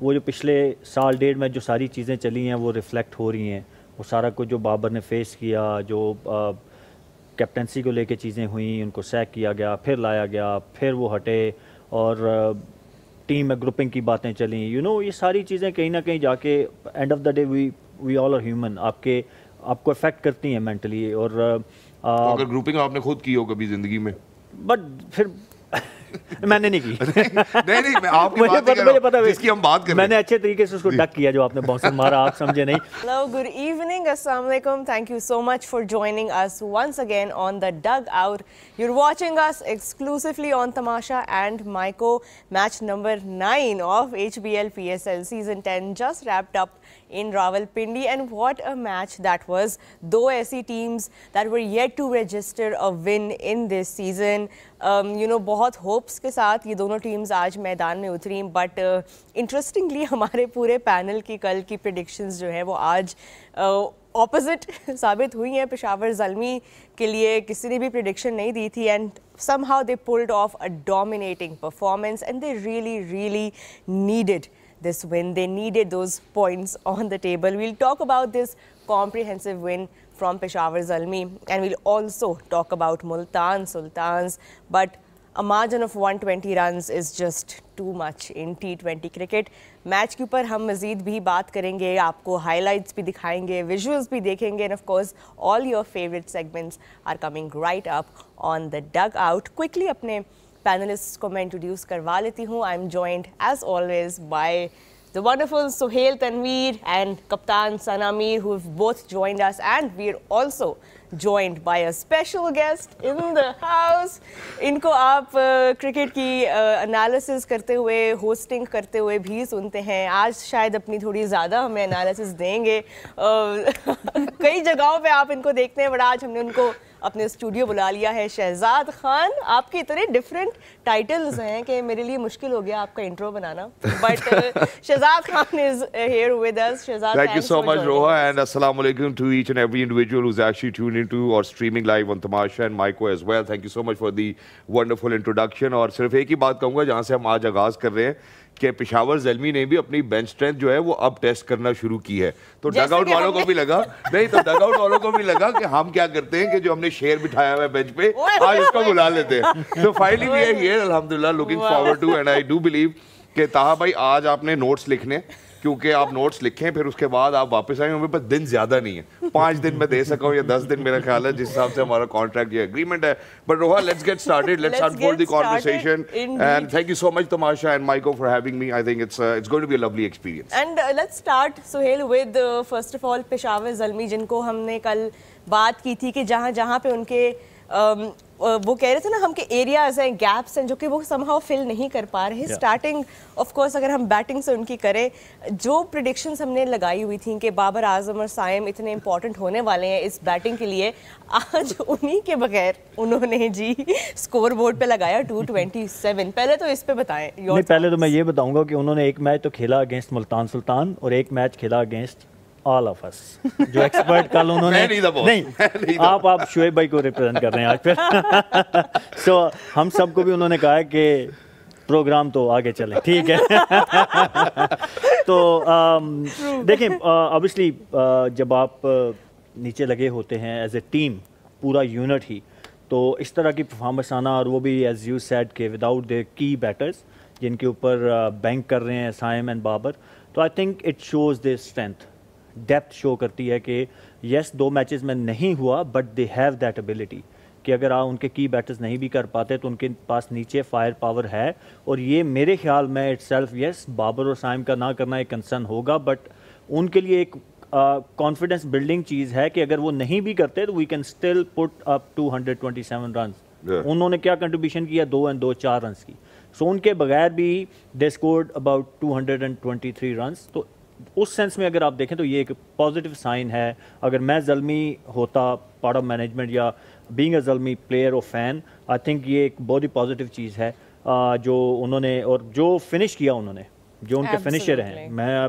وہ جو پچھلے سال ڈیڑھ میں جو ساری چیزیں چلی ہیں وہ ریفلیکٹ ہو رہی ہیں. وہ سارا کچھ جو بابر نے فیس کیا, جو کیپٹنسی کو لے کے چیزیں ہوئیں, ان کو سیک کیا گیا, پھر لایا گیا, پھر وہ ہٹے, اور ٹیم میں گروپنگ کی باتیں چلیں, یہ ساری چیزیں کہیں نہ کہیں جا کے end of the day we all are human, آپ کو افیکٹ کرتی ہیں مینٹلی. اور اگر گروپنگ آپ نے خود کی ہو کبھی زندگی میں, بٹ پھر میں نے نہیں کی. نہیں میں آپ کی بات کر رہا ہوں جس کی ہم بات کر رہے ہیں. میں نے اچھے طریقے سے اس کو ڈک کیا جو آپ نے باؤنسر مارا, آپ سمجھے نہیں. Hello, good evening, assalamu alaikum. Thank you so much for joining us once again on the Dugout. You're watching us exclusively on Tamasha and Maiko. Match number 9 of HBL PSL season 10 just wrapped up in Rawalpindi, and what a match that was. دو ایسی teams that were yet to register a win in this season. بہت hopes کے ساتھ یہ دونوں teams آج میدان میں اتریں, but interestingly ہمارے پورے پینل کی کل کی پریڈکشنز جو ہیں وہ آج اپوزٹ ثابت ہوئی ہیں. پشاور زلمی کے لیے کسی نے بھی پریڈکشن نہیں دی تھی, and somehow they pulled off a dominating performance, and they really needed this win. They needed those points on the table. We'll talk about this comprehensive win from Peshawar Zalmi, and we'll also talk about Multan Sultans, but a margin of 120 runs is just too much in T20 cricket. Match کے اوپر ہم مزید بھی بات کریں گے, آپ کو ہائی لائٹس بھی دکھائیں گے, ویژولز بھی دیکھیں گے, and of course all your favorite segments are coming right up on the Dugout. Quickly اپنے پینلسٹ کو میں انٹروڈیوس کروا لیتی ہوں. I'm joined as always by the wonderful Suhail Tanveer and Kaptan Sana Mir, who have both joined us, and we're also joined by a special guest in the house. ان کو آپ cricket کی analysis کرتے ہوئے, hosting کرتے ہوئے بھی سنتے ہیں. آج شاید اپنی تھوڑی زیادہ ہمیں انالیسز دیں گے. کئی جگہوں پہ آپ ان کو دیکھتے ہیں, بٹ آج ہم نے ان کو اپنے اسٹوڈیو بلا لیا ہے. شہزاد خان, آپ کے اتنے ڈفرینٹ ٹائٹلز ہیں کہ میرے لیے مشکل ہو گیا آپ کا intro banana, but Shahzad Khan is here with us. Shehzad, thank you so much Roha, and assalamu alaikum to each and every individual who's actually tuned into or streaming live on Tamasha and Maiko as well. Thank you so much for the wonderful introduction. اور صرف ایک ہی بات کہوں گا جہاں سے ہم آج آغاز کر رہے ہیں کہ پشاور زلمی نے بھی اپنی بینچ اسٹرینتھ جو ہے وہ اب ٹیسٹ کرنا شروع کی ہے. تو ڈگ آؤٹ والوں کو بھی لگا نہیں, تو ڈگ آؤٹ والوں کو بھی لگا کہ ہم کیا کرتے ہیں کہ جو ہم نے شیر بٹھایا ہوا ہے بینچ پہ, آج اس کو بلا لیتے ہیں. تو فائنلی وی آر ہیئر الحمدللہ, looking forward to, and I do believe کہ طاہا بھائی آج آپ نے نوٹس لکھنے, کیونکہ آپ نوٹس لکھیں پھر اس کے بعد آپ واپس آئیں. ہمیں پاس دن زیادہ نہیں ہے, 5 دن میں دے سکا ہوں یا 10 دن میرا خیال ہے جس حساب سے ہمارا کانٹریکٹ یا اگریمنٹ ہے. But Roha, let's get started, let's unfold the conversation, and thank you so much Tamasha and مائیکو for having me. I think it's going to be a lovely experience. And let's start Sohail with first of all Peshawar Zalmi, جن کو ہم نے کل بات کی تھی کہ جہاں جہاں پہ ان کے وہ کہہ رہے تھے نا ہم کے ایریاز ہیں, گیپس ہیں جو کہ وہ somehow فل نہیں کر پا رہے. اسٹارٹنگ آف کورس اگر ہم بیٹنگ سے ان کی کریں, جو پریڈکشنز ہم نے لگائی ہوئی تھیں کہ بابر اعظم اور سائم اتنے امپورٹنٹ ہونے والے ہیں اس بیٹنگ کے لیے, آج انہی کے بغیر انہوں نے جی اسکور بورڈ پہ لگایا 227. پہلے تو اس پہ بتائیں. نہیں, پہلے تو میں یہ بتاؤں گا کہ انہوں نے ایک میچ تو کھیلا اگینسٹ ملتان سلطان اور ایک میچ کھیلا اگینسٹ all of us. جو ایکسپرٹ کل انہوں نے نہیں, آپ شعیب بھائی کو ریپرزینٹ کر رہے ہیں آج پھر. سو ہم سب کو بھی انہوں نے کہا کہ پروگرام تو آگے چلے, ٹھیک ہے. تو دیکھیں, obviously جب آپ نیچے لگے ہوتے ہیں ایز اے ٹیم, پورا یونٹ ہی, تو اس طرح کی پرفارمنس آنا, اور وہ بھی ایز یو سیڈ کہ وداؤٹ دے کی بیٹرز جن کے اوپر بینک کر رہے ہیں سائم اینڈ بابر, تو I think it shows the strength. Depth شو کرتی ہے کہ یس 2 میچز میں نہیں ہوا, but they have that ability کہ اگر آپ ان کے کی بیٹرز نہیں بھی کر پاتے تو ان کے پاس نیچے فائر پاور ہے. اور یہ میرے خیال میں اٹ سیلف, یس بابر اور سائم کا نہ کرنا ایک کنسرن ہوگا, بٹ ان کے لیے ایک کانفیڈنس بلڈنگ چیز ہے کہ اگر وہ نہیں بھی کرتے تو we can still put up 227 runs. انہوں نے کیا کنٹریبیوشن کیا, 2 and 2 4 رنز کی. سو ان کے بغیر بھی دے اسکورڈ اباؤٹ 223 رنز. تو اس سینس میں اگر آپ دیکھیں تو یہ ایک پازیٹیو سائن ہے. اگر میں زلمی ہوتا, پارٹ آف مینجمنٹ یا بینگ اے زلمی پلیئر اور فین, آئی تھنک یہ ایک بہت ہی پازیٹیو چیز ہے جو انہوں نے, اور جو فنش کیا انہوں نے, جو ان کے فنشر ہیں. میں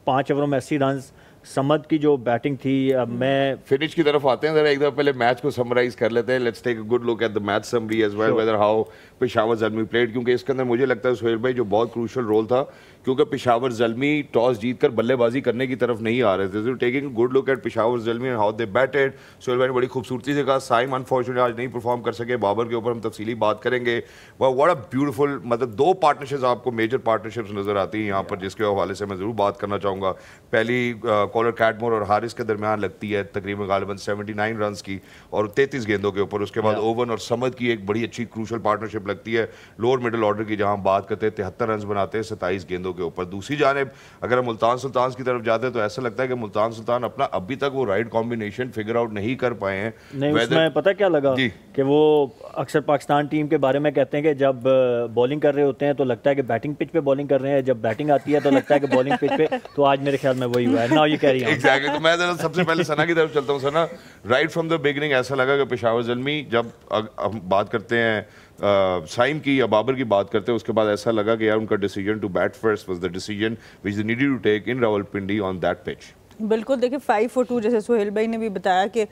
5 اووروں میں 80 رنز سمد کی جو بیٹنگ تھی, میں فنش کی طرف آتے ہیں ذرا, ایک دفعہ پہلے میچ کو سمرائز کر لیتے ہیں. Let's take a good look at the match summary as well whether how Peshawar Zalmi played, کیونکہ اس کے اندر مجھے لگتا ہے سہیل بھائی جو بہت کروشل رول تھا, کیونکہ پشاور زلمی ٹاس جیت کر بلے بازی کرنے کی طرف نہیں آ رہے تھے. Taking good look at Peshawar Zalmi and how they batted. Sohail بھائی نے بڑی خوبصورتی سے کہا سائم انفارچونیٹلی آج نہیں پرفارم کر سکے, بابر کے اوپر ہم تفصیلی بات کریں گے. واٹ اے بیوٹیفل, مطلب دو پارٹنرشپس آپ کو میجر پارٹنرشپس نظر آتی ہیں یہاں پر, جس کے حوالے سے میں ضرور بات کرنا چاہوں گا. پہلی کالر کیٹمور اور حارث کے درمیان لگتی ہے تقریباً غالباً 79 رنز کی اور 33 گیندوں کے اوپر. اس کے بعد اوون اور سمد کی ایک بڑی اچھی کروشل پارٹنرشپ لگتی ہے لوور مڈل آرڈر کی, جہاں ہم بات کرتے ہیں 73 رنز بناتے ہیں 27 گیندوں کے اوپر. دوسری جانب اگر ہم ملتان سلطانز کی طرف جاتے ہیں تو ایسا لگتا ہے کہ ملتان سلطان اپنا ابھی تک وہ رائٹ کمبینیشن فگر آؤٹ نہیں کر پائے ہیں. نہیں, اس میں پتہ کیا لگا کہ وہ اکثر پاکستان ٹیم کے بارے میں کہتے ہیں کہ جب بولنگ کر رہے ہوتے ہیں تو لگتا ہے کہ بیٹنگ پچ پہ بولنگ کر رہے ہیں, جب بیٹنگ آتی ہے تو لگتا ہے کہ بولنگ پچ پہ. تو آج میرے خیال میں وہی ہوا ہے. Now you carry on. Exactly. تو میں سب سے پہلے ثنا کی طرف چلتا ہوں. ثنا, رائٹ فرام دا بگننگ ایسا لگا کہ پشاور زلمی, جب ہم بات کرتے ہیں سائم کی یا بابر کی بات کرتے ہیں, اس کے بعد ایسا لگا کہ یار ان کا decision to bat first was the decision which they needed to take in Rawalpindi on that pitch. بالکل. دیکھیں 5 for 2 جیسے سہیل بھائی نے بھی بتایا کہ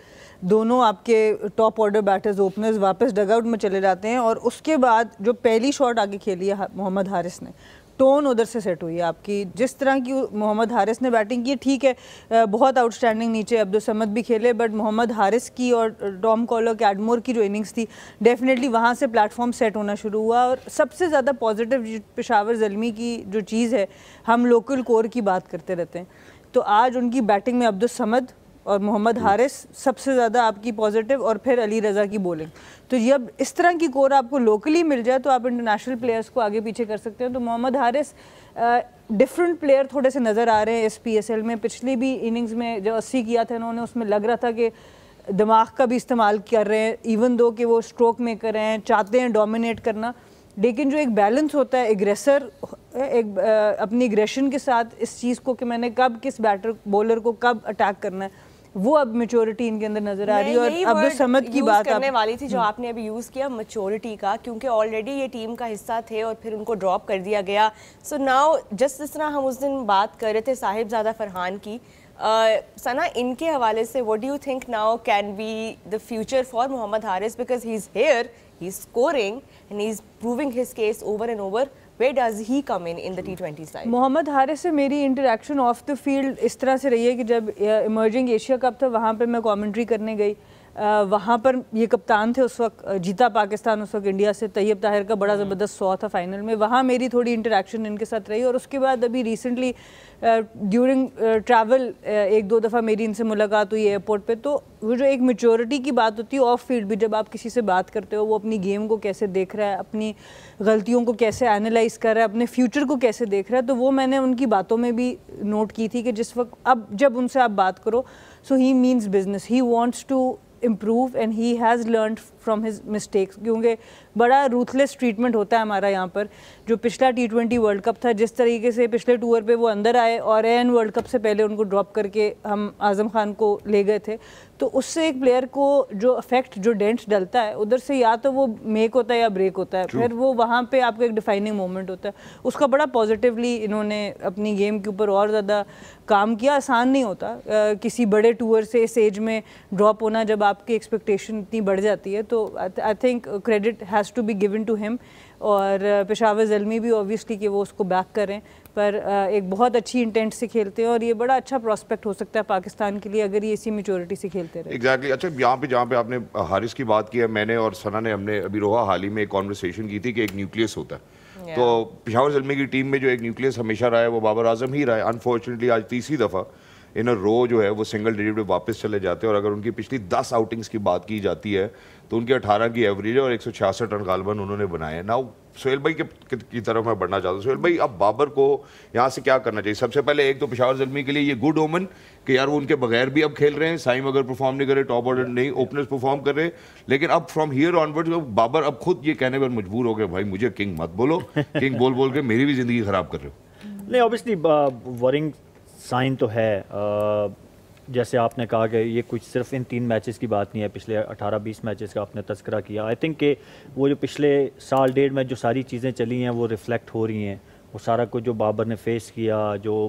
دونوں آپ کے ٹاپ آرڈر بیٹرز اوپنرز واپس ڈگ آؤٹ میں چلے جاتے ہیں, اور اس کے بعد جو پہلی شاٹ آگے کھیلی ہے محمد حارث نے, ٹون ادھر سے سیٹ ہوئی ہے آپ کی. جس طرح کی محمد حارث نے بیٹنگ کی, ٹھیک ہے بہت آؤٹ اسٹینڈنگ نیچے عبدالصمد بھی کھیلے, بٹ محمد حارث کی اور ٹام کالر کیڈمور کی جو اننگز تھی ڈیفینیٹلی وہاں سے پلیٹ فارم سیٹ ہونا شروع ہوا. اور سب سے زیادہ پازیٹیو پشاور زلمی کی جو چیز ہے, ہم لوکل کور کی بات کرتے رہتے ہیں, تو آج ان کی بیٹنگ میں عبدالصمد اور محمد حارث سب سے زیادہ آپ کی پازیٹیو, اور پھر علی رضا کی بولنگ. تو جب اس طرح کی کور آپ کو لوکلی مل جائے تو آپ انٹرنیشنل پلیئرس کو آگے پیچھے کر سکتے ہیں. تو محمد حارث ڈفرنٹ پلیئر تھوڑے سے نظر آ رہے ہیں اس PSL میں. پچھلی بھی اننگز میں جو 80 کیا تھا انہوں نے, اس میں لگ رہا تھا کہ دماغ کا بھی استعمال کر رہے ہیں, ایون دو کہ وہ اسٹروک میکر ہیں, چاہتے ہیں ڈومینیٹ کرنا, لیکن جو ایک بیلنس ہوتا ہے ایگریسر, ایک اپنی ایگریشن کے ساتھ اس چیز کو کہ میں نے کب کس بیٹر بولر کو کب اٹیک کرنا ہے, وہ اب میچورٹی ان کے اندر نظر آ رہی ہے. اور عبدالصمد کی بات کرنے والی تھی جو آپ نے ابھی یوز کیا میچورٹی کا, کیونکہ آلریڈی یہ ٹیم کا حصہ تھے اور پھر ان کو ڈراپ کر دیا گیا. سو ناؤ جس طرح ہم اس دن بات کر رہے تھے صاحبزادہ فرحان کی, ثنا ان کے حوالے سے what do you think now can be the future for Muhammad Haris, because he's here, he's scoring and he's proving his case over and over. Where does he come in the T20 side? محمد حارث سے میری interaction of the field اس طرح سے رہی ہے کہ جب emerging Asia cup تھا وہاں پہ میں کامنٹری کرنے گئی, وہاں پر یہ کپتان تھے اس وقت, جیتا پاکستان اس وقت انڈیا سے, طیب طاہر کا بڑا زبردست 100 تھا فائنل میں, وہاں میری تھوڑی انٹریکشن ان کے ساتھ رہی. اور اس کے بعد ابھی ریسنٹلی ڈیورنگ ٹریول 1-2 دفعہ میری ان سے ملاقات ہوئی ایئرپورٹ پہ. تو وہ جو ایک میچورٹی کی بات ہوتی ہے آف فیلڈ بھی, جب آپ کسی سے بات کرتے ہو, وہ اپنی گیم کو کیسے دیکھ رہا ہے, اپنی غلطیوں کو کیسے اینالائز کر رہا ہے, اپنے فیوچر کو کیسے دیکھ رہا ہے, تو وہ میں نے ان کی باتوں میں بھی نوٹ کی تھی کہ جس وقت اب جب ان سے آپ بات کرو, so he means business, he wants to improve and he has learned from his mistakes. کیونکہ بڑا روتھلیس ٹریٹمنٹ ہوتا ہے ہمارا یہاں پر. جو پچھلا T20 ورلڈ کپ تھا, جس طریقے سے پچھلے ٹور پہ وہ اندر آئے اور این ورلڈ کپ سے پہلے ان کو ڈراپ کر کے ہم اعظم خان کو لے گئے تھے, تو اس سے ایک پلیئر کو جو افیکٹ, جو ڈینٹ ڈلتا ہے ادھر سے, یا تو وہ میک ہوتا ہے یا بریک ہوتا ہے, پھر وہ وہاں پہ آپ کا ایک ڈیفائننگ مومنٹ ہوتا ہے. اس کا بڑا پازیٹیولی انہوں نے اپنی گیم کے اوپر اور زیادہ کام کیا. آسان نہیں ہوتا کسی بڑے ٹور سے اس ایج میں ڈراپ ہونا, جب آپ کی ایکسپیکٹیشن اتنی بڑھ جاتی ہے. تو I think credit has to be given to ہم, اور پشاور زلمی بھی اوبویسلی کہ وہ اس کو بیک کریں, پر ایک بہت اچھی انٹینٹ سے کھیلتے ہیں اور یہ بڑا اچھا پراسپیکٹ ہو سکتا ہے پاکستان کے لیے اگر یہ اسی میچورٹی سے کھیلتے رہے. ایگزیکٹلی. اچھا, یہاں پہ جہاں پہ آپ نے حارث کی بات کی ہے, میں نے اور ثنا نے, ہم نے ابھی روحا حال ہی میں ایک کانورسیشن کی تھی کہ ایک نیوکلیس ہوتا ہے. تو پشاور زلمی کی ٹیم میں جو ایک نیوکلیس ہمیشہ رہا ہے وہ بابر اعظم ہی رہا ہے. انفارچونیٹلی آج تیسری دفعہ ان رو جو ہے وہ سنگل ڈیجٹ پہ واپس چلے جاتے ہیں, اور اگر ان کی پچھلی 10 آؤٹنگس کی بات کی جاتی ہے تو ان کے 18 کی ایوریج ہے اور 166 رن غالباً انہوں نے بنائے ہیں. ناؤ سہیل بھائی کی طرف میں بڑھنا چاہتا ہوں. سہیل بھائی, اب بابر کو یہاں سے کیا کرنا چاہیے؟ سب سے پہلے ایک تو پشاور زلمی کے لیے یہ گڈ اومن کہ یار وہ ان کے بغیر بھی اب کھیل رہے ہیں. سائم اگر پرفارم نہیں کرے, ٹاپ آرڈر نہیں, اوپنرز پرفارم کر رہے, لیکن اب فرام ہیئر آنورڈ بابر اب خود یہ کہنے پر مجبور ہو گئے, بھائی مجھے کنگ مت بولو, کنگ بول بول کے میری بھی زندگی خراب کر رہے ہو. نہیں, اوبیسلی ورنگ سائن تو ہے. جیسے آپ نے کہا کہ یہ کچھ صرف ان 3 میچز کی بات نہیں ہے, پچھلے 18-20 میچز کا آپ نے تذکرہ کیا. آئی تھنک کہ وہ جو پچھلے سال ڈیڑھ میں جو ساری چیزیں چلی ہیں وہ ریفلیکٹ ہو رہی ہیں. وہ سارا کچھ جو بابر نے فیس کیا, جو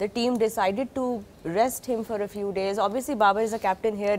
the team decided to rest him for a few days. Obviously Babar is a captain here,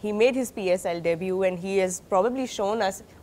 he made his PSL debut and he has probably shown us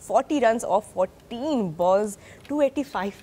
40 runs off 14 balls, 285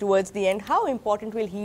towards the end. How important will he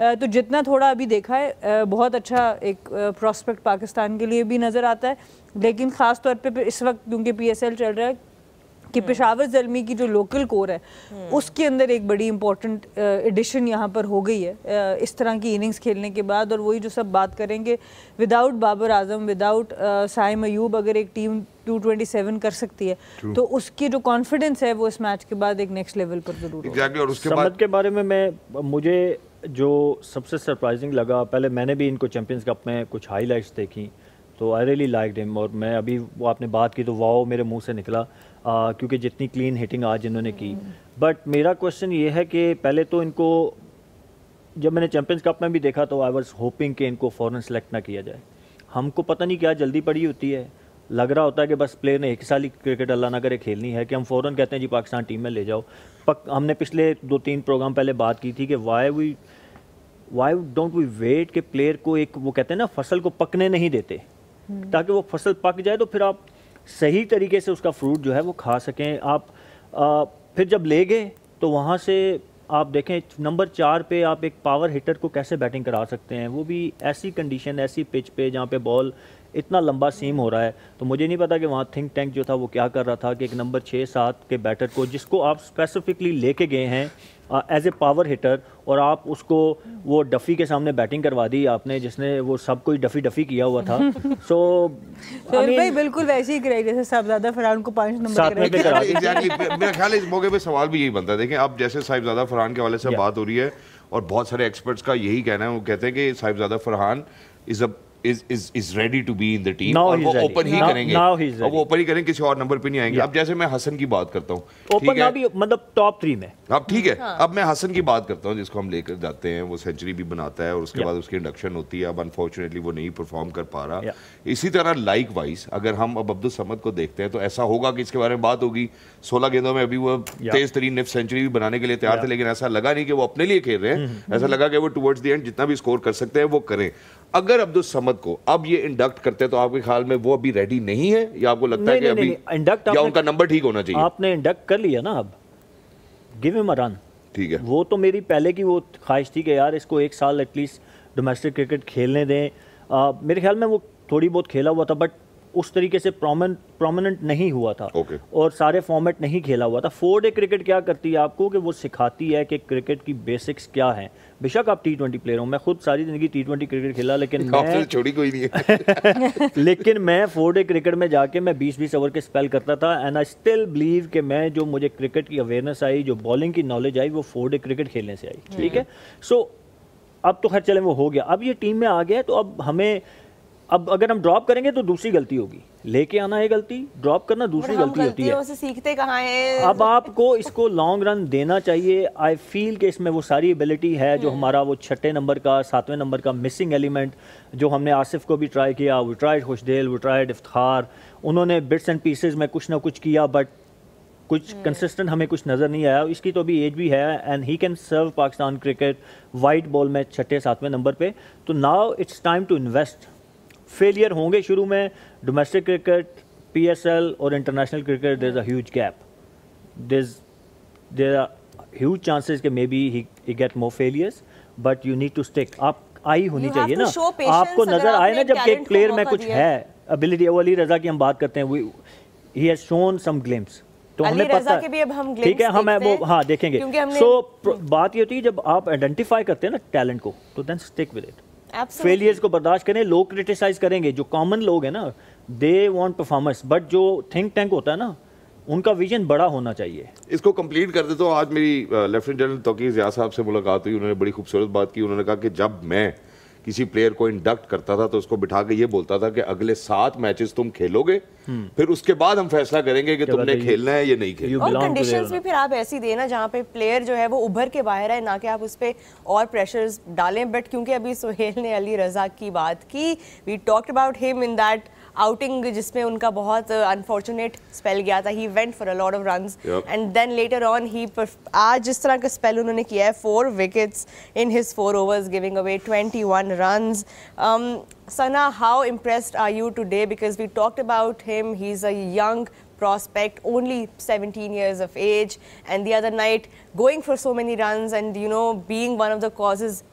تو جتنا تھوڑا ابھی دیکھا ہے بہت اچھا ایک prospect Pakistan کے لیے بھی نظر آتا ہے. لیکن خاص طور پہ اس وقت کیونکہ پی ایس ایل چل رہا ہے کہ پشاور زلمی کی جو لوکل کور ہے اس کے اندر ایک بڑی امپورٹنٹ ایڈیشن یہاں پر ہو گئی ہے اس طرح کی اننگز کھیلنے کے بعد. اور وہی جو سب بات کریں گے وداؤٹ بابر اعظم, وداؤٹ سائم ایوب, اگر ایک ٹیم 227 کر سکتی ہے تو اس کی جو کانفیڈنس ہے وہ اس میچ کے بعد ایک نیکسٹ لیول پر ضرور ہوگا. سمد کے بارے میں مجھے جو سب سے سرپرائزنگ لگا, پہلے میں نے بھی ان کو چیمپئنز کپ میں کچھ ہائی لائٹس دیکھی تو آئی ریئلی لائکڈ ہم, اور میں ابھی وہ آپ نے بات کی تو واؤ میرے منہ سے نکلا کیونکہ جتنی کلین ہٹنگ آج انہوں نے کی. بٹ میرا کوشچن یہ ہے کہ پہلے تو ان کو جب میں نے چیمپئنز کپ میں بھی دیکھا تو آئی واز ہوپنگ کہ ان کو فوراً سلیکٹ نہ کیا جائے. ہم کو پتہ نہیں کیا جلدی پڑی ہوتی ہے, لگ رہا ہوتا ہے کہ بس پلیئر نے ایک سال ہی کرکٹ اللہ نہ کرے کھیلنی ہے کہ ہم فوراً کہتے ہیں جی پاکستان ٹیم میں لے جاؤ. ہم نے پچھلے 2-3 پروگرام پہلے بات کی تھی کہ وائی ڈونٹ وی ویٹ کہ پلیئر کو ایک وہ کہتے ہیں نا فصل کو پکنے نہیں دیتے تاکہ وہ فصل پک جائے تو پھر آپ صحیح طریقے سے اس کا فروٹ جو ہے وہ کھا سکیں. آپ پھر جب لے گئے تو وہاں سے آپ دیکھیں نمبر 4 پہ آپ ایک پاور ہٹر کو کیسے بیٹنگ کرا سکتے ہیں, وہ بھی ایسی کنڈیشن ایسی پچ پہ جہاں پہ بال اتنا لمبا سیم ہو رہا ہے. تو مجھے نہیں پتا کہ وہاں تھنک ٹینک جو تھا وہ کیا کر رہا تھا کہ ایک نمبر 6-7 کے بیٹر کو جس کو آپ اسپیسیفکلی لے کے گئے ہیں ایز اے پاور ہٹر, اور آپ اس کو وہ ڈفی کے سامنے بیٹنگ کروا دی آپ نے جس نے وہ سب کوئی ڈفی کیا ہوا تھا. سو بالکل ویسے ہی کرائی جیسے صاحبزادہ فرحان کو 5 نمبر میرا خیال ہے اس موقع پہ سوال بھی یہی بنتا ہے. دیکھیں اب جیسے صاحبزادہ فرحان کے حوالے سے بات ہو رہی ہے اور بہت سارے ایکسپرٹس کا یہی کہنا ہے, وہ کہتے ہیں کہ صاحبزادہ Farhan is ready to be in the team اور وہ اوپن ہی کریں گے, اور وہ اوپن ہی کریں کسی اور نمبر پہ نہیں آئیں گے. اب جیسے میں حسن کی بات کرتا ہوں, اوپن نہ بھی مطلب ٹاپ 3 میں, اب ٹھیک ہے, اب میں حسن کی بات کرتا ہوں جس کو ہم لے کر جاتے ہیں, وہ سینچری بھی بناتا ہے اور اس کے بعد اس کی انڈکشن ہوتی ہے. اب انفارچونیٹلی وہ نہیں پرفارم کر پا رہا. اسی طرح لائک وائز اگر ہم اب عبدالصمد کو دیکھتے ہیں تو ایسا ہوگا کہ اس کے بارے میں بات ہوگی. 16 گیندوں میں ابھی وہ تیز ترین نف سینچری بھی بنانے کے لیے تیار تھے, لیکن ایسا لگا نہیں کہ وہ اپنے لیے کھیل رہے ہیں, ایسا لگا کہ وہ ٹورڈز دی اینڈ جتنا بھی اسکور کر سکتے ہیں وہ کریں. اگر عبدالصمد کو اب یہ انڈکٹ کرتے تو آپ کے خیال میں وہ ابھی ریڈی نہیں ہے, یا آپ کو لگتا ہے کہ ابھی یا ان کا نمبر ٹھیک ہونا چاہیے؟ آپ نے انڈکٹ کر لیا نا, اب گیو ہم اے رن. ٹھیک ہے, وہ تو میری پہلے کی وہ خواہش تھی کہ یار اس کو 1 سال ایٹ لیسٹ ڈومیسٹک کرکٹ کھیلنے دیں. میرے خیال میں وہ تھوڑی بہت کھیلا ہوا تھا بٹ اس طریقے سے پرومیننٹ نہیں ہوا تھا اور سارے فارمیٹ نہیں کھیلا ہوا تھا. 4 ڈے کرکٹ کیا کرتی ہے آپ کو کہ وہ سکھاتی ہے کہ کرکٹ کی بیسکس کیا ہیں. بے شک آپ T20 پلیئر ہوں, میں خود ساری زندگی T20 کرکٹ کھیلا, لیکن میں چھوڑی کوئی نہیں ہے لیکن میں 4 ڈے کرکٹ میں جا کے میں 20-20 اوور کے اسپیل کرتا تھا. اینڈ آئی اسٹل بلیو کہ میں جو مجھے کرکٹ کی اویئرنیس آئی, جو بالنگ کی نالج آئی, وہ 4 ڈے کرکٹ کھیلنے سے آئی. ٹھیک ہے, سو اب تو خیر چلیں وہ ہو گیا, اب یہ ٹیم میں آ گیا تو اب ہمیں اب اگر ہم ڈراپ کریں گے تو دوسری غلطی ہوگی. لے کے آنا ہے غلطی, ڈراپ کرنا دوسری غلطی ہوتی ہے. سیکھتے کہاں ہیں؟ اب آپ کو اس کو لانگ رن دینا چاہیے. آئی فیل کہ اس میں وہ ساری ایبلٹی ہے جو ہمارا وہ 6 نمبر کا 7ویں نمبر کا مسنگ ایلیمنٹ جو ہم نے آصف کو بھی ٹرائی کیا, وہ ٹرائیڈ خوشدیل, وہ ٹرائیڈ افتخار, انہوں نے بٹس اینڈ پیسز میں کچھ نہ کچھ کیا بٹ کچھ کنسسٹنٹ ہمیں کچھ نظر نہیں آیا. اس کی تو ابھی ایج بھی ہے and he can serve Pakistan cricket white ball میں 6-7ویں نمبر پہ. تو now it's time to invest. Failure ہوں گے شروع میں, domestic cricket, P S L اور international cricket, there is a huge gap, there are huge chances کہ maybe he get more failures but you need to stick. آپ آئی ہونی چاہیے نا, آپ کو نظر آئے نا جب کہ ایک پلیئر میں کچھ ہے ابیلٹی. وہ علی رضا کی ہم بات کرتے ہیں, he has shown some glimpse, تو ہمیں پتہ ہے ٹھیک ہے ہم وہ ہاں دیکھیں گے. سو بات یہ ہوتی ہے جب آپ آئیڈینٹیفائی کرتے ہیں نا ٹیلنٹ کو تو then stick with it. Failures کو برداشت کریں. لوگ کرٹیسائز کریں گے, جو کامن لوگ ہیں نا دے وانٹ پرفارمنس, بٹ جو تھنک ٹینک ہوتا ہے نا ان کا ویژن بڑا ہونا چاہیے. اس کو کمپلیٹ کر دیتا ہوں. آج میری لیفٹیننٹ جنرل توقیر ضیاء صاحب سے ملاقات ہوئی, انہوں نے بڑی خوبصورت بات کی. انہوں نے کہا کہ جب میں کسی پلیئر کو انڈکٹ کرتا تھا تو اس کو بٹھا کے یہ بولتا تھا کہ اگلے 7 میچز تم کھیلو گے, پھر اس کے بعد ہم فیصلہ کریں گے کہ تم نے کھیلنا ہے یا نہیں کھیلنا. اور کنڈیشنز بھی پھر آپ ایسی دینا جہاں پہ پلیئر جو ہے وہ ابھر کے باہر ہے, نہ کہ آپ اس پہ اور پریشرز ڈالیں. بٹ کیونکہ ابھی سہیل نے علی رضا کی بات کی, وی ٹاکڈ اباؤٹ ہم ان دیٹ آؤٹنگ جس میں ان کا بہت انفارچونیٹ اسپیل گیا تھا. He went for a lot of runs and then later on he آج جس طرح کا اسپیل انہوں نے کیا ہے, 4 wickets in his 4 overs giving away 21 runs. Sana, how impressed are you today? Because we talked about him, he's a young prospect, only 17 years of age, and the other night going for so many runs and being one of the causes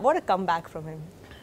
what a comeback from him.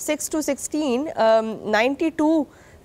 6 to 16 92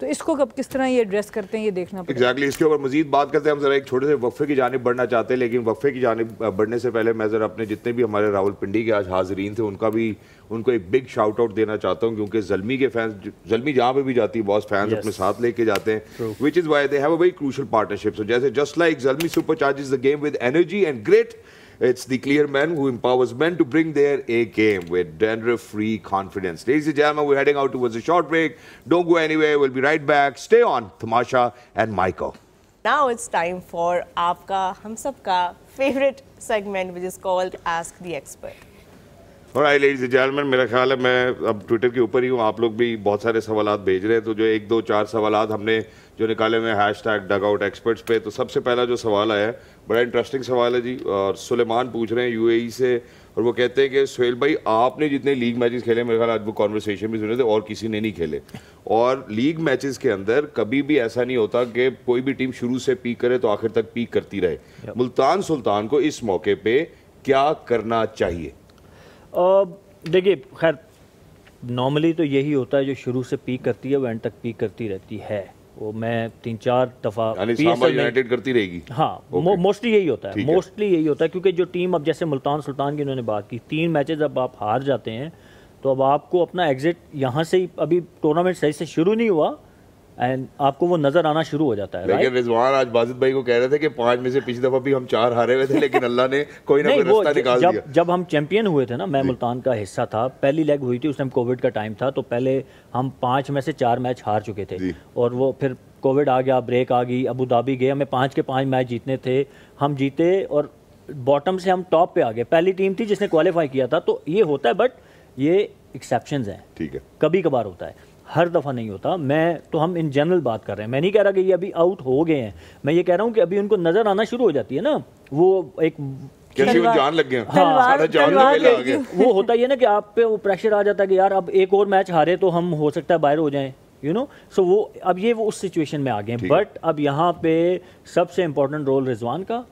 تو اس کو کب کس طرح یہ address کرتے ہیں یہ دیکھنا پڑے گا. ایگزیکٹلی. اس کے اوپر مزید بات کرتے ہیں. ہم ذرا ایک چھوٹے سے وقفے کی جانب بڑھنا چاہتے ہیں, لیکن وقفے کی جانب بڑھنے سے پہلے میں ذرا اپنے جتنے بھی ہمارے راول پنڈی کے آج حاضرین تھے ان کو ایک بگ شاؤٹ آؤٹ دینا چاہتا ہوں, کیونکہ زلمی کے فینس, زلمی جہاں پہ بھی جاتی ہے بہت فینس اپنے ساتھ لے کے جاتے ہیں, which is why they have a very crucial partnership. So جیسے just like Zalmi supercharges the game with energy and great, it's the clear man who empowers men to bring their A game with dandruff-free confidence. Ladies and gentlemen, we're heading out towards a short break. Don't go anywhere. We'll be right back. Stay on Tamasha and Michael. Now it's time for aapka, hum sab ka favorite segment, which is called Ask the Expert. Alright, ladies and gentlemen, میرا خیال ہے میں اب Twitter کے اوپر ہی ہوں, آپ لوگ بھی بہت سارے سوالات بھیج رہے ہیں, تو جو 1 2 4 سوالات ہم نے جو نکالے ہوئے #DugOutExperts پہ. تو سب سے پہلا جو سوال آیا ہے بڑا انٹرسٹنگ سوال ہے جی, اور سلیمان پوچھ رہے ہیں UAE سے, اور وہ کہتے ہیں کہ سہیل بھائی آپ نے جتنے لیگ میچز کھیلے, میرے خیال آج وہ کانورسیشن بھی سنے تھے, اور کسی نے نہیں کھیلے, اور لیگ میچز کے اندر کبھی بھی ایسا نہیں ہوتا کہ کوئی بھی ٹیم شروع سے پیک کرے تو آخر تک پیک کرتی رہے. ملتان سلطان کو اس موقع پہ کیا کرنا چاہیے؟ دیکھیے خیر نارملی تو یہی ہوتا ہے, جو شروع سے پیک کرتی ہے وہ اینڈ تک پیک کرتی رہتی ہے. وہ میں 3-4 دفعہ یونائیٹڈ کرتی رہے گی. ہاں موسٹلی یہی ہوتا ہے, موسٹلی یہی ہوتا ہے, کیونکہ جو ٹیم اب جیسے ملتان سلطان کی انہوں نے بات کی, 3 میچز اب آپ ہار جاتے ہیں تو اب آپ کو اپنا ایگزٹ یہاں سے ہی, ابھی ٹورنامنٹ صحیح سے شروع نہیں ہوا اینڈ آپ کو وہ نظر آنا شروع ہو جاتا ہے. لیکن رضوان آج باسط بھائی کو کہہ رہے تھے کہ 5 میں سے پچھلی دفعہ بھی ہم 4 ہارے ہوئے تھے, لیکن اللہ نے کوئی نہ کوئی رستہ نکال دیا. جب ہم چیمپئن ہوئے تھے نا, میں ملتان کا حصہ تھا, پہلی لیگ ہوئی تھی, اس ٹائم کووڈ کا ٹائم تھا, تو پہلے ہم 5 میں سے 4 میچ ہار چکے تھے, اور وہ پھر کووڈ آ گیا, بریک آ گئی, ابو دھابی گئے, ہمیں 5 کے 5 میچ جیتنے تھے, ہم جیتے اور باٹم سے ہم ٹاپ پہ آ گئے. پہلی ٹیم تھی جس نے کوالیفائی کیا تھا. تو یہ ہوتا ہے, بٹ یہ ایکسیپشنز ہیں, ٹھیک ہے, کبھی کبھار ہوتا ہے, ہر دفعہ نہیں ہوتا. تو ہم ان جنرل بات کر رہے ہیں, میں نہیں کہہ رہا کہ یہ ابھی آؤٹ ہو گئے ہیں, میں یہ کہہ رہا ہوں کہ ابھی ان کو نظر آنا شروع ہو جاتی ہے نا, وہ ایک جان لگ گیا, وہ ہوتا ہی ہے نا کہ آپ پہ وہ پریشر آ جاتا ہے کہ یار اب ایک اور میچ ہارے تو ہم ہو سکتا ہے باہر ہو جائیں, سو وہ اب یہ وہ اس سچویشن میں آ گئے ہیں. بٹ اب یہاں پہ سب سے امپورٹنٹ رول رضوان کا,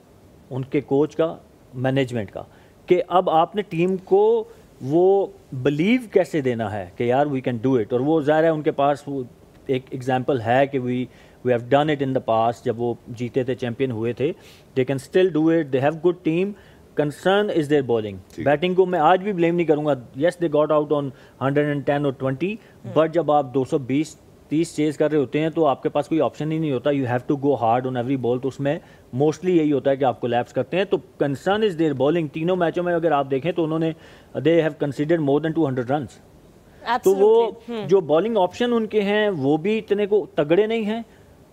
ان کے کوچ کا, مینجمنٹ کا, کہ اب آپ نے ٹیم کو وہ بلیو کیسے دینا ہے کہ یار وی کین ڈو اٹ. اور وہ ظاہر ہے ان کے پاس وہ ایک ایگزامپل ہے کہ we have done it in the past, جب وہ جیتے تھے, چیمپئن ہوئے تھے, they can still do it, they have good team. Concern is their bowling. Batting کو میں آج بھی بلیم نہیں کروں گا, یس دے گاٹ آؤٹ آن 110 اور 20, بٹ جب آپ 220-30 چیز کر رہے ہوتے ہیں تو آپ کے پاس کوئی آپشن ہی نہیں ہوتا, you have to go hard on every ball. تو اس میں موسٹلی یہی ہوتا ہے کہ آپ کو لیپس کرتے ہیں. تو کنسرن از دیئر بالنگ. تینوں میچوں میں اگر آپ دیکھیں تو انہوں نے they have considered more than 200 runs. تو وہ جو بالنگ آپشن ان کے ہیں وہ بھی اتنے کو تگڑے نہیں ہیں,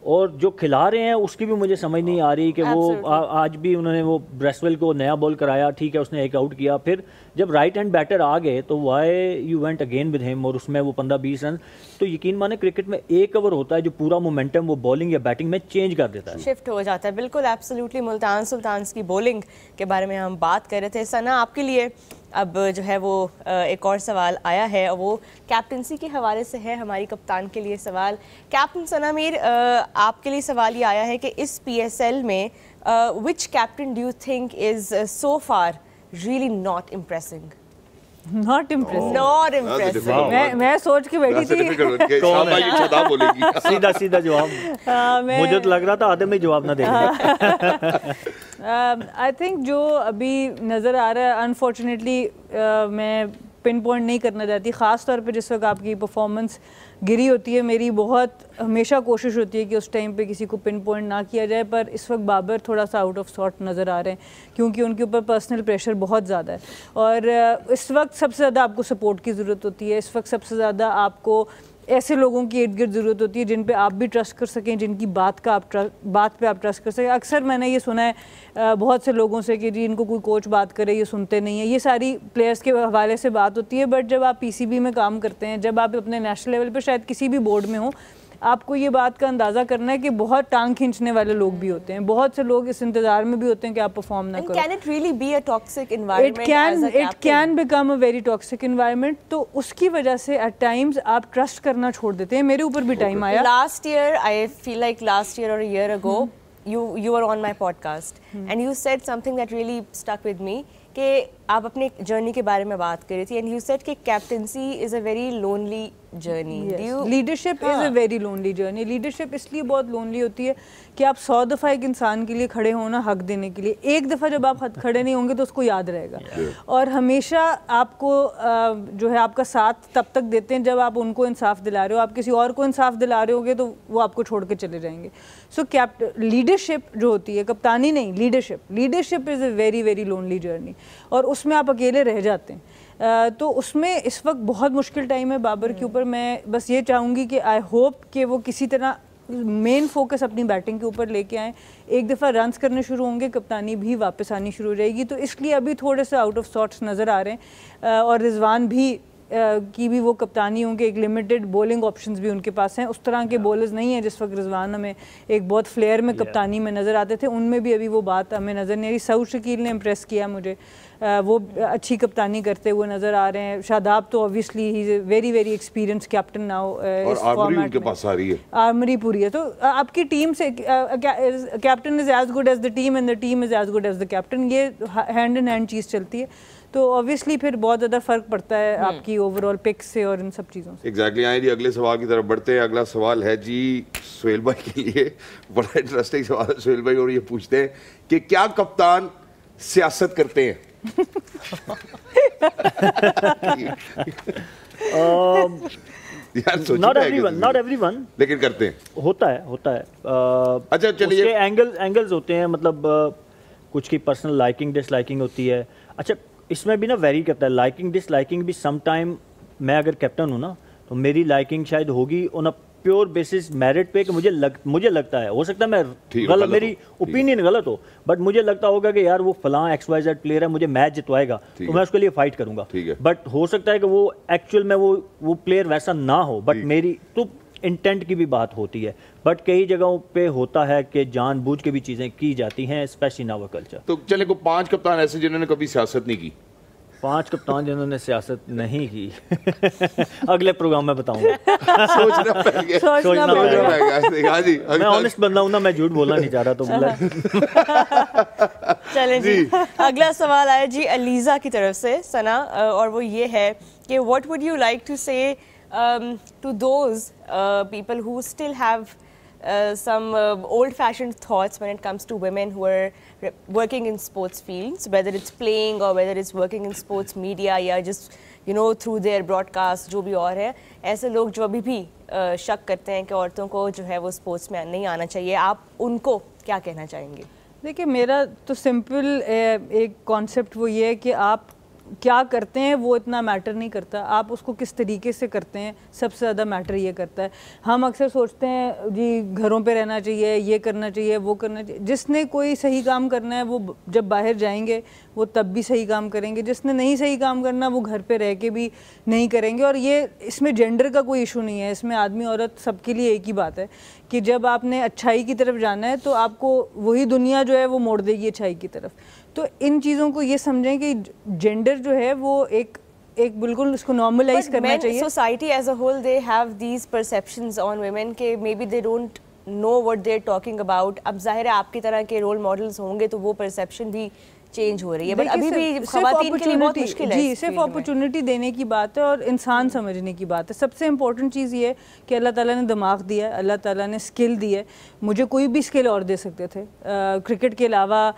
اور جو کھلا رہے ہیں اس کی بھی مجھے سمجھ نہیں آ رہی کہ وہ آج بھی انہوں نے وہ بریسویل کو نیا بال کرایا, ٹھیک ہے اس نے ایک آؤٹ کیا, پھر جب رائٹ ہینڈ بیٹر آ گئے تو why you went again with ہم, اور اس میں وہ 15-20 رن. تو یقین مانے کرکٹ میں ایک اوور ہوتا ہے جو پورا مومنٹم وہ بالنگ یا بیٹنگ میں چینج کر دیتا ہے, شفٹ ہو جاتا ہے. بالکل ایبسلیوٹلی. ملتان سلطانز کی بولنگ کے بارے میں ہم بات کر رہے تھے. ثنا آپ کے لیے اب جو ہے وہ ایک اور سوال آیا ہے, اور وہ کیپٹنسی کے حوالے سے ہے. ہماری کپتان کے لیے سوال. کیپٹن ثنا میر, آپ کے لیے سوال یہ آیا ہے کہ اس PSL میں which captain do you think is so far really not impressing? Not impressing. میں سوچ کے بیٹھی تھی سیدھا جواب, مجھے تو لگ رہا تھا آدھے میں جواب نہ دے گا. آئی تھنک جو ابھی نظر آ رہا ہے, انفارچونیٹلی میں پن پوائنٹ نہیں کرنا چاہتی, خاص طور پہ جس وقت آپ کی پرفارمنس گری ہوتی ہے. میری بہت ہمیشہ کوشش ہوتی ہے کہ اس ٹائم پہ کسی کو پن پوائنٹ نہ کیا جائے, پر اس وقت بابر تھوڑا سا آؤٹ آف سارٹ نظر آ رہے ہیں, کیونکہ ان کے اوپر پرسنل پریشر بہت زیادہ ہے. اور اس وقت سب سے زیادہ آپ کو سپورٹ کی ضرورت ہوتی ہے. اس وقت سب سے زیادہ آپ کو ایسے لوگوں کی ارد گرد ضرورت ہوتی ہے جن پہ آپ بھی ٹرسٹ کر سکیں, جن کی بات پہ آپ ٹرسٹ کر سکیں. اکثر میں نے یہ سنا ہے بہت سے لوگوں سے کہ جی ان کو کوئی کوچ بات کرے یہ سنتے نہیں ہیں. یہ ساری پلیئرس کے حوالے سے بات ہوتی ہے, بٹ جب آپ PCB میں کام کرتے ہیں, جب آپ اپنے نیشنل لیول پہ شاید کسی بھی بورڈ میں ہوں, آپ کو یہ بات کا اندازہ کرنا ہے کہ بہت ٹانگ کھینچنے والے لوگ بھی ہوتے ہیں. بہت سے لوگ اس انتظار میں بھی ہوتے ہیں کہ آپ پرفارم نہ کرو. Can it really be a toxic environment as a captain? It can become a very toxic environment. تو اس کی وجہ سے at times آپ ٹرسٹ کرنا چھوڑ دیتے ہیں. میرے اوپر بھی ٹائم آیا. Last year, I feel like last year or a year ago, you were on my podcast and you said something that really stuck with me, کہ آپ اپنے جرنی کے بارے میں بات کر رہی تھی, اینڈ یو سیڈ کہ captaincy is a very lonely journey. Leadership is a very lonely journey. Leadership اس لیے بہت لونلی ہوتی ہے کہ آپ 100 دفعہ ایک انسان کے لیے کھڑے ہونا حق دینے کے لیے, ایک دفعہ جب آپ کھڑے نہیں ہوں گے تو اس کو یاد رہے گا, اور ہمیشہ آپ کو جو ہے آپ کا ساتھ تب تک دیتے ہیں جب آپ ان کو انصاف دلا رہے ہو. آپ کسی اور کو انصاف دلا رہے ہوگے تو وہ آپ کو چھوڑ کے چلے جائیں گے. سو لیڈرشپ جو ہوتی ہے, کپتانی نہیں, leadership is a very very lonely journey, اور اس میں آپ اکیلے رہ جاتے ہیں. تو اس میں اس وقت بہت مشکل ٹائم ہے بابر کے اوپر. میں بس یہ چاہوں گی کہ آئی ہوپ کہ وہ کسی طرح مین فوکس اپنی بیٹنگ کے اوپر لے کے آئیں. ایک دفعہ رنز کرنے شروع ہوں گے, کپتانی بھی واپس آنی شروع ہو جائے گی. تو اس لیے ابھی تھوڑے سے آؤٹ آف سارٹس نظر آ رہے ہیں, اور رضوان بھی کی بھی وہ کپتانی ہوں کہ ایک لمیٹڈ بولنگ آپشنز بھی ان کے پاس ہیں. اس طرح کے بولرز نہیں ہیں جس وقت رضوان ہمیں ایک بہت فلیئر میں کپتانی میں نظر آتے تھے, ان میں بھی ابھی وہ بات ہمیں نظر نہیں آ رہی. سعود شکیل نے امپریس کیا مجھے, وہ اچھی کپتانی کرتے ہوئے نظر آ رہے ہیں. شاداب تو obviously he is a very very experience captain now, اور آرمری ان کے پاس آ رہی ہے, آرمری پوری ہے. تو آپ کی ٹیم سے captain is as good as the team and the team is as good as the captain, یہ ہینڈ ان ہینڈ چیز چلتی ہے. تو اوبویسلی پھر بہت زیادہ فرق پڑتا ہے آپ کی اوور آل پکس سے اور ان سب چیزوں سے. ایگزیکٹلی. آئیں جی اگلے سوال کی طرف بڑھتے ہیں. اگلا سوال ہے جی سہیل بھائی کے لیے, بڑا انٹرسٹنگ سوال ہے سہیل بھائی, اور یہ پوچھتے ہیں کہ کیا کپتان سیاست کرتے ہیں؟ not everyone, لیکن کرتے ہیں, ہوتا ہے. اچھا چلیے, اینگلز ہوتے ہیں, مطلب کچھ کی پرسنل لائکنگ ڈس لائکنگ ہوتی ہے. اچھا اس میں بھی نا ویری کرتا ہے, لائکنگ ڈس لائکنگ بھی. سم ٹائم میں اگر کیپٹن ہوں نا تو میری لائکنگ شاید ہوگی آن اے پیور بیسس میرٹ پہ, کہ مجھے لگتا ہے, ہو سکتا ہے میں غلط, میری اوپینین غلط ہو, بٹ مجھے لگتا ہوگا کہ یار وہ فلاں ایکس وائی زیڈ پلیئر ہے, مجھے میچ جتوائے گا, تو میں اس کے لیے فائٹ کروں گا. بٹ ہو سکتا ہے کہ وہ ایکچوئل میں وہ پلیئر ویسا نہ ہو, بٹ میری تو انٹینٹ کی بھی بات ہوتی ہے. بٹ کئی جگہوں پہ ہوتا ہے کہ جان بوجھ کے بھی چیزیں کی جاتی ہیں, اسپیشلی ان آور کلچر. تو چلے کو 5 کپتان ایسے جنہوں نے کبھی سیاست نہیں کی. 5 کپتان جنہوں نے سیاست نہیں کی, اگلے پروگرام میں بتاؤں گا. سوچنا پڑ گیا. میں آنیسٹ بندہ ہوں نا, میں جھوٹ بولنا نہیں چاہ رہا. تو چلیں جی, اگلا سوال آیا جی علیزہ کی طرف سے ثنا, اور وہ یہ ہے کہ what would you like to say to those people who still have some old-fashioned thoughts when it comes to women who are working in sports fields, whether it's playing or whether it's working in sports media یا just you know through their broadcast, جو بھی اور ہے. ایسے لوگ جو ابھی بھی شک کرتے ہیں کہ عورتوں کو جو ہے وہ اسپورٹس میں نہیں آنا چاہیے, آپ ان کو کیا کہنا چاہیں گے؟ دیکھیے میرا تو سمپل ایک کانسیپٹ وہ یہ ہے کہ آپ کیا کرتے ہیں وہ اتنا میٹر نہیں کرتا, آپ اس کو کس طریقے سے کرتے ہیں سب سے زیادہ میٹر یہ کرتا ہے. ہم اکثر سوچتے ہیں جی گھروں پہ رہنا چاہیے, یہ کرنا چاہیے, وہ کرنا چاہیے. جس نے کوئی صحیح کام کرنا ہے وہ جب باہر جائیں گے وہ تب بھی صحیح کام کریں گے, جس نے نہیں صحیح کام کرنا وہ گھر پہ رہ کے بھی نہیں کریں گے. اور یہ اس میں جینڈر کا کوئی ایشو نہیں ہے, اس میں آدمی عورت سب کے لیے ایک ہی بات ہے کہ جب آپ نے اچھائی کی طرف جانا ہے تو آپ کو وہی دنیا جو ہے وہ موڑ دے گی اچھائی کی طرف. تو ان چیزوں کو یہ سمجھیں کہ جینڈر جو ہے وہ ایک بالکل اس کو نارملائز کرنا چاہیے. Society as a whole they have these perceptions on women کہ maybe they don't know what they are talking about. اب ظاہر ہے آپ کی طرح کے رول ماڈلز ہوں گے تو وہ پرسیپشن بھی چینج ہو رہی ہے, بٹ ابھی بھی خواتین کے لیے بہت مشکل ہے. جی صرف اپرچونٹی دینے کی بات ہے اور انسان سمجھنے کی بات ہے. سب سے امپورٹنٹ چیز یہ ہے کہ اللہ تعالیٰ نے دماغ دیا ہے, اللہ تعالیٰ نے اسکل دی ہے. مجھے کوئی بھی اسکل اور دے سکتے تھے, کرکٹ کے علاوہ,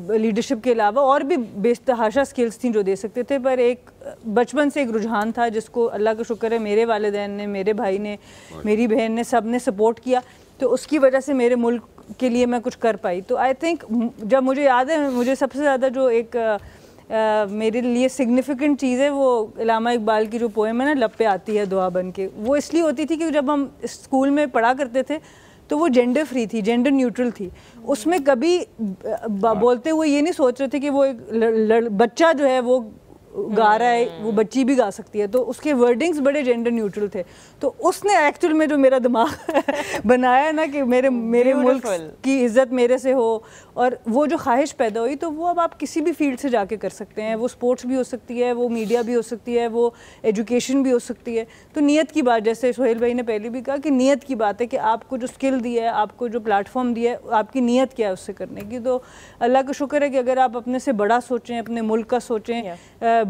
لیڈرشپ کے علاوہ اور بھی بے تحاشا اسکلس تھیں جو دے سکتے تھے, پر ایک بچپن سے ایک رجحان تھا جس کو اللہ کا شکر ہے میرے والدین نے, میرے بھائی نے, میری بہن نے, سب نے سپورٹ کیا, تو اس کی وجہ سے میرے ملک کے لیے میں کچھ کر پائی. تو آئی تھنک جب مجھے یاد ہے مجھے سب سے زیادہ جو ایک میرے لیے سگنیفیکنٹ چیز ہے وہ علامہ اقبال کی جو پوئم ہے نا لب پہ آتی ہے دعا بن کے, وہ اس لیے ہوتی تھی کہ جب ہم اسکول میں پڑھا کرتے تھے تو وہ جینڈر فری تھی, جینڈر نیوٹرل تھی. اس میں کبھی بولتے ہوئے یہ نہیں سوچ رہے تھے کہ وہ ایک بچہ جو ہے وہ گا رہا ہے, وہ بچی بھی گا سکتی ہے. تو اس کے ورڈنگز بڑے جینڈر نیوٹرل تھے. تو اس نے ایکچوئل میں جو میرا دماغ بنایا نا کہ میرے ملک کی عزت میرے سے ہو اور وہ جو خواہش پیدا ہوئی تو وہ اب آپ کسی بھی فیلڈ سے جا کے کر سکتے ہیں. وہ اسپورٹس بھی ہو سکتی ہے, وہ میڈیا بھی ہو سکتی ہے, وہ ایجوکیشن بھی ہو سکتی ہے. تو نیت کی بات, جیسے سہیل بھائی نے پہلے بھی کہا کہ نیت کی بات ہے کہ آپ کو جو اسکل دی ہے, آپ کو جو پلیٹ فارم دیا ہے, آپ کی نیت کیا ہے اس سے کرنے کی. تو اللہ کا شکر ہے کہ اگر آپ اپنے سے بڑا سوچیں, اپنے ملک کا سوچیں,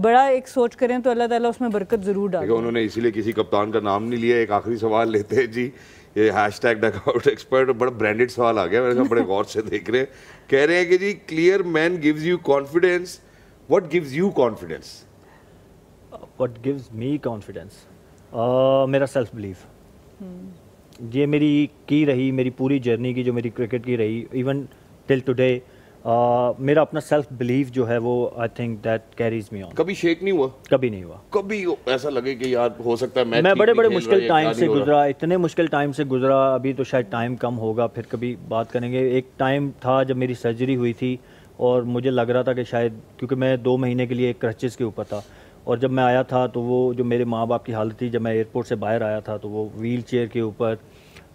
بڑا ایک سوچ کریں تو اللہ تعالیٰ اس میں برکت ضرور ڈالے. انہوں نے اسی لیے کسی کپتان کا نام نہیں لیا. ایک آخری سوال لیتے ہیں جی, یہ ہیش ٹیگ ڈگ آؤٹ ایکسپرٹ, بڑا برانڈیڈ سوال آ گیا, میں نے بڑے غور سے دیکھ رہے ہیں. کہہ رہے ہیں کہ جی clear mean gives you confidence, what gives you confidence? What gives me confidence, میرا سیلف بلیف. یہ میری کی رہی, میری پوری جرنی کی جو میری کرکٹ کی رہی, ایون ٹل ٹوڈے, میرا اپنا سیلف بلیف جو ہے وہ آئی تھنک دیٹ کیریز می آن. کبھی شیک نہیں ہوا؟ کبھی نہیں ہوا. کبھی ایسا لگے کہ یار ہو سکتا ہے میں بڑے بڑے مشکل ٹائم سے گزرا, اتنے مشکل ٹائم سے گزرا, ابھی تو شاید ٹائم کم ہوگا, پھر کبھی بات کریں گے. ایک ٹائم تھا جب میری سرجری ہوئی تھی اور مجھے لگ رہا تھا کہ شاید, کیونکہ میں 2 مہینے کے لیے کرچز کے اوپر تھا, اور جب میں آیا تھا تو وہ جو میرے ماں باپ کی حالت تھی, جب میں ایئرپورٹ سے باہر آیا تھا تو وہ ویل چیئر کے اوپر,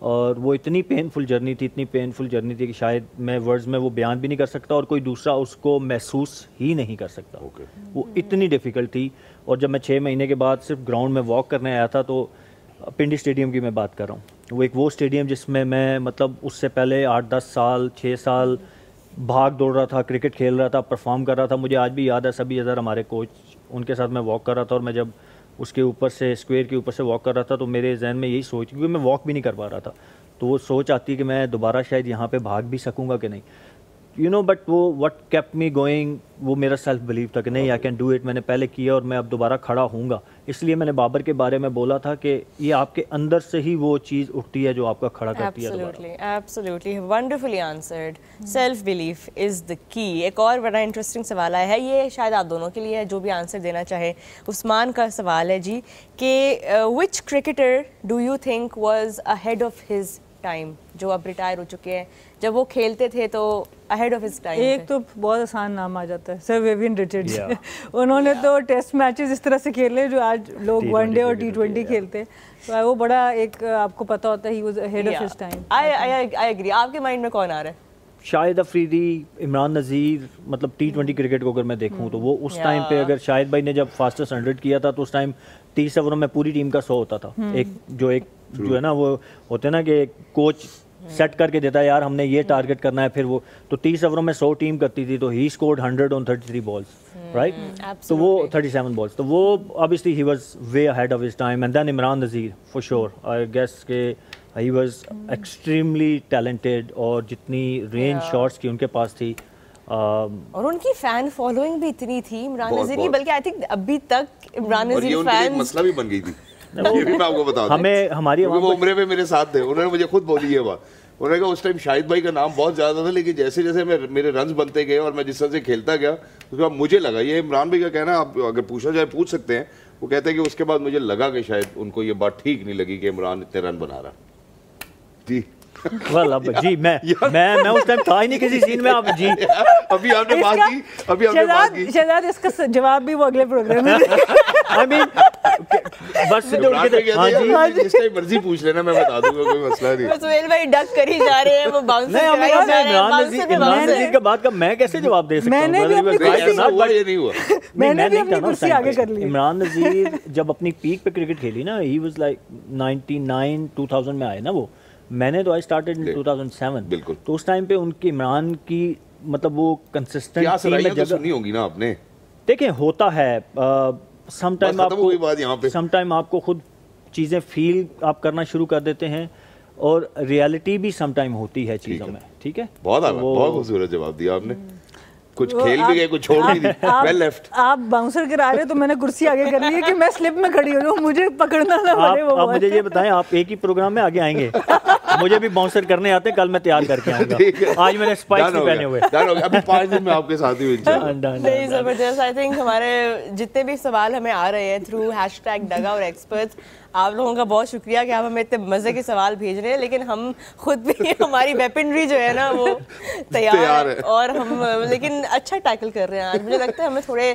اور وہ اتنی پینفل جرنی تھی, اتنی پینفل جرنی تھی کہ شاید میں ورڈز میں وہ بیان بھی نہیں کر سکتا, اور کوئی دوسرا اس کو محسوس ہی نہیں کر سکتا. وہ اتنی ڈیفیکلٹ تھی. اور جب میں 6 مہینے کے بعد صرف گراؤنڈ میں واک کرنے آیا تھا, تو پنڈی اسٹیڈیم کی میں بات کر رہا ہوں, وہ اسٹیڈیم جس میں میں مطلب اس سے پہلے 8-10 سال 6 سال بھاگ دوڑ رہا تھا, کرکٹ کھیل رہا تھا, پرفارم کر رہا تھا. مجھے آج بھی یاد ہے, سبھی اظہر ہمارے کوچ, ان کے ساتھ میں واک کر رہا تھا, اور میں جب اس کے اوپر سے اسکوائر کے اوپر سے واک کر رہا تھا تو میرے ذہن میں یہی سوچ, کیونکہ میں واک بھی نہیں کر پا رہا تھا, تو وہ سوچ آتی کہ میں دوبارہ شاید یہاں پہ بھاگ بھی سکوں گا کہ نہیں, یو نو. بٹ وہ وٹ کیپٹ می گوئنگ, وہ میرا سیلف بلیف تھا کہ نہیں, آئی کین ڈو اٹ. میں نے پہلے کیا اور میں اب دوبارہ کھڑا ہوں گا. اس لیے میں نے بابر کے بارے میں بولا تھا کہ یہ آپ کے اندر سے ہی وہ چیز اٹھتی ہے جو آپ کا کھڑا کرتی ہے دوبارہ. Absolutely, wonderfully answered. Self belief is the key. ایک اور بڑا انٹرسٹنگ سوال آیا ہے, یہ شاید آپ دونوں کے لیے ہے, جو بھی آنسر دینا چاہے. عثمان کا سوال ہے جی کہ which cricketer do you think was ahead of his time, جو اب ریٹائر ہو چکے ہیں, جب وہ کھیلتے تھے تو ahead of his time. ایک تو بہت آسان نام آ جاتا ہے, سر ویوین ریچرڈز. انہوں نے تو ٹیسٹ میچز اس طرح سے کھیلے جو آج لوگ ون ڈے اور T20 کھیلتے ہیں, تو وہ بڑا ایک آپ کو پتا ہوتا ہے, he was ahead of his time. I agree. آپ کے مائنڈ میں کون آ رہا ہے؟ شاہد افریدی, عمران نذیر. مطلب T20 کرکٹ کو اگر میں دیکھوں تو وہ اس ٹائم پہ, اگر شاہد بھائی نے جب فاسٹسٹ 100 کیا تھا تو اس ٹائم 30 اووروں میں پوری ٹیم کا 100 ہوتا تھا. ایک جو ہے نا, وہ ہوتے نا کہ کوچ سیٹ کر کے دیتا ہے, یار ہم نے یہ ٹارگٹ کرنا ہے, پھر وہ تو 30 اووروں میں 100 ٹیم کرتی تھی, تو ہی اسکورڈ 100 on 33 balls, رائٹ. تو وہ 37 balls, تو وہ obviously he was way ahead of his time. And then Imran Nazir for sure, I guess کہ he was extremely talented, اور جتنی رینج شاٹس کی ان کے پاس تھی, اور ان کی فین فالوئنگ بھی اتنی تھی عمران نذیر کی, بلکہ آئی تھنک ابھی تک عمران نذیر فین مسئلہ بھی بن گئی تھی. یہ بھی میں آپ کو بتا دوں, ہمیں ہماری وہ عمرے میں میرے ساتھ تھے, انہوں نے مجھے خود بولی یہ بات. انہوں نے کہا اس ٹائم شاہد بھائی کا نام بہت زیادہ تھا, لیکن جیسے جیسے میرے رنز بنتے گئے اور میں جس طرح سے کھیلتا گیا, اس کے بعد مجھے لگا, یہ عمران بھائی کا کہنا, آپ اگر پوچھا جائے پوچھ سکتے ہیں, وہ کہتے ہیں کہ اس کے بعد مجھے لگا کہ شاید ان کو یہ بات ٹھیک نہیں لگی کہ عمران اتنے رن بنا رہا. جی جی میں اس ٹائم تھا ہی نہیں کسی سین میں. آپ جی ابھی آپ نے بات کی, ابھی آپ نے بات کی. شہزاد اس کا جواب بھی وہ اگلے پروگرام میں. آئی مین بس جس ٹائم مرضی پوچھ لینا, میں بتا دوں گا, کوئی مسئلہ نہیں. سہیل بھائی ڈک کر ہی جا رہے ہیں, وہ باؤنسر عمران نذیر کے بعد کا میں کیسے جواب دے سکتا ہوں؟ میں نے بھی اپنی کرسی آگے کر لی. عمران نذیر جب اپنی پیک پہ کرکٹ کھیلی نا, ہی واز لائک 99-2000 میں آئے نا وہ, میں نے تو آئی اسٹارٹڈ ان 2007. بالکل. تو اس ٹائم پہ ان کی عمران کی مطلب وہ کنسسٹنٹ سنی ہوگی نا آپ نے. دیکھیں ہوتا ہے, سم ٹائم آپ کو خود چیزیں فیل آپ کرنا شروع کر دیتے ہیں, اور ریالٹی بھی سم ٹائم ہوتی ہے چیزوں میں. ٹھیک ہے, بہت خوبصورت جواب دیا آپ نے. کچھ کھیل بھی گئے, کچھ چھوڑ بھی دی. Well left. آپ باؤنسر کرا رہے تو میں نے کرسی آگے کر لی ہے کہ میں سلپ میں کھڑی ہو رہی ہوں, مجھے پکڑنا نہ پڑے. آپ مجھے یہ بتائیں, آپ ایک ہی پروگرام میں آگے آئیں گے؟ مجھے بھی باؤنسر کرنے آتے ہیں, کل میں تیار کر کے آؤں گا. آج میں نے اسپائکس بھی پہنے ہوئے. ابھی 5 دن میں آپ کے ساتھ ہی نہیں, زبردست. آئی تھنک ہمارے جتنے بھی سوال ہمیں آ رہے ہیں تھرو ہیش ٹیگ ڈگا اور ایکسپرٹس, آپ لوگوں کا بہت شکریہ کہ آپ ہمیں اتنے مزے کے سوال بھیج رہے ہیں, لیکن ہم خود بھی, ہماری ویپنری جو ہے نا وہ تیار ہے, اور ہم لیکن اچھا ٹیکل کر رہے ہیں آج. مجھے لگتا ہے ہمیں تھوڑے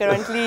currently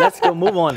Let's go move on.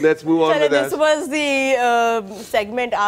Let's move on with that. This was the segment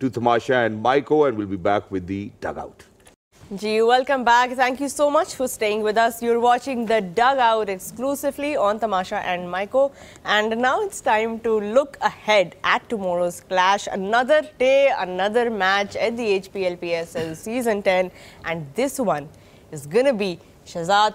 to Tamasha and Maiko and we'll be back with the Dugout. Ji, welcome back. Thank you so much for staying with us. You're watching the Dugout exclusively on Tamasha and Maiko. And now it's time to look ahead at tomorrow's clash. Another day, another match at the HPL PSL Season 10. And this one is gonna be Shahzad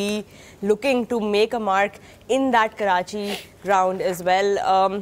be looking to make a mark in that Karachi ground as well.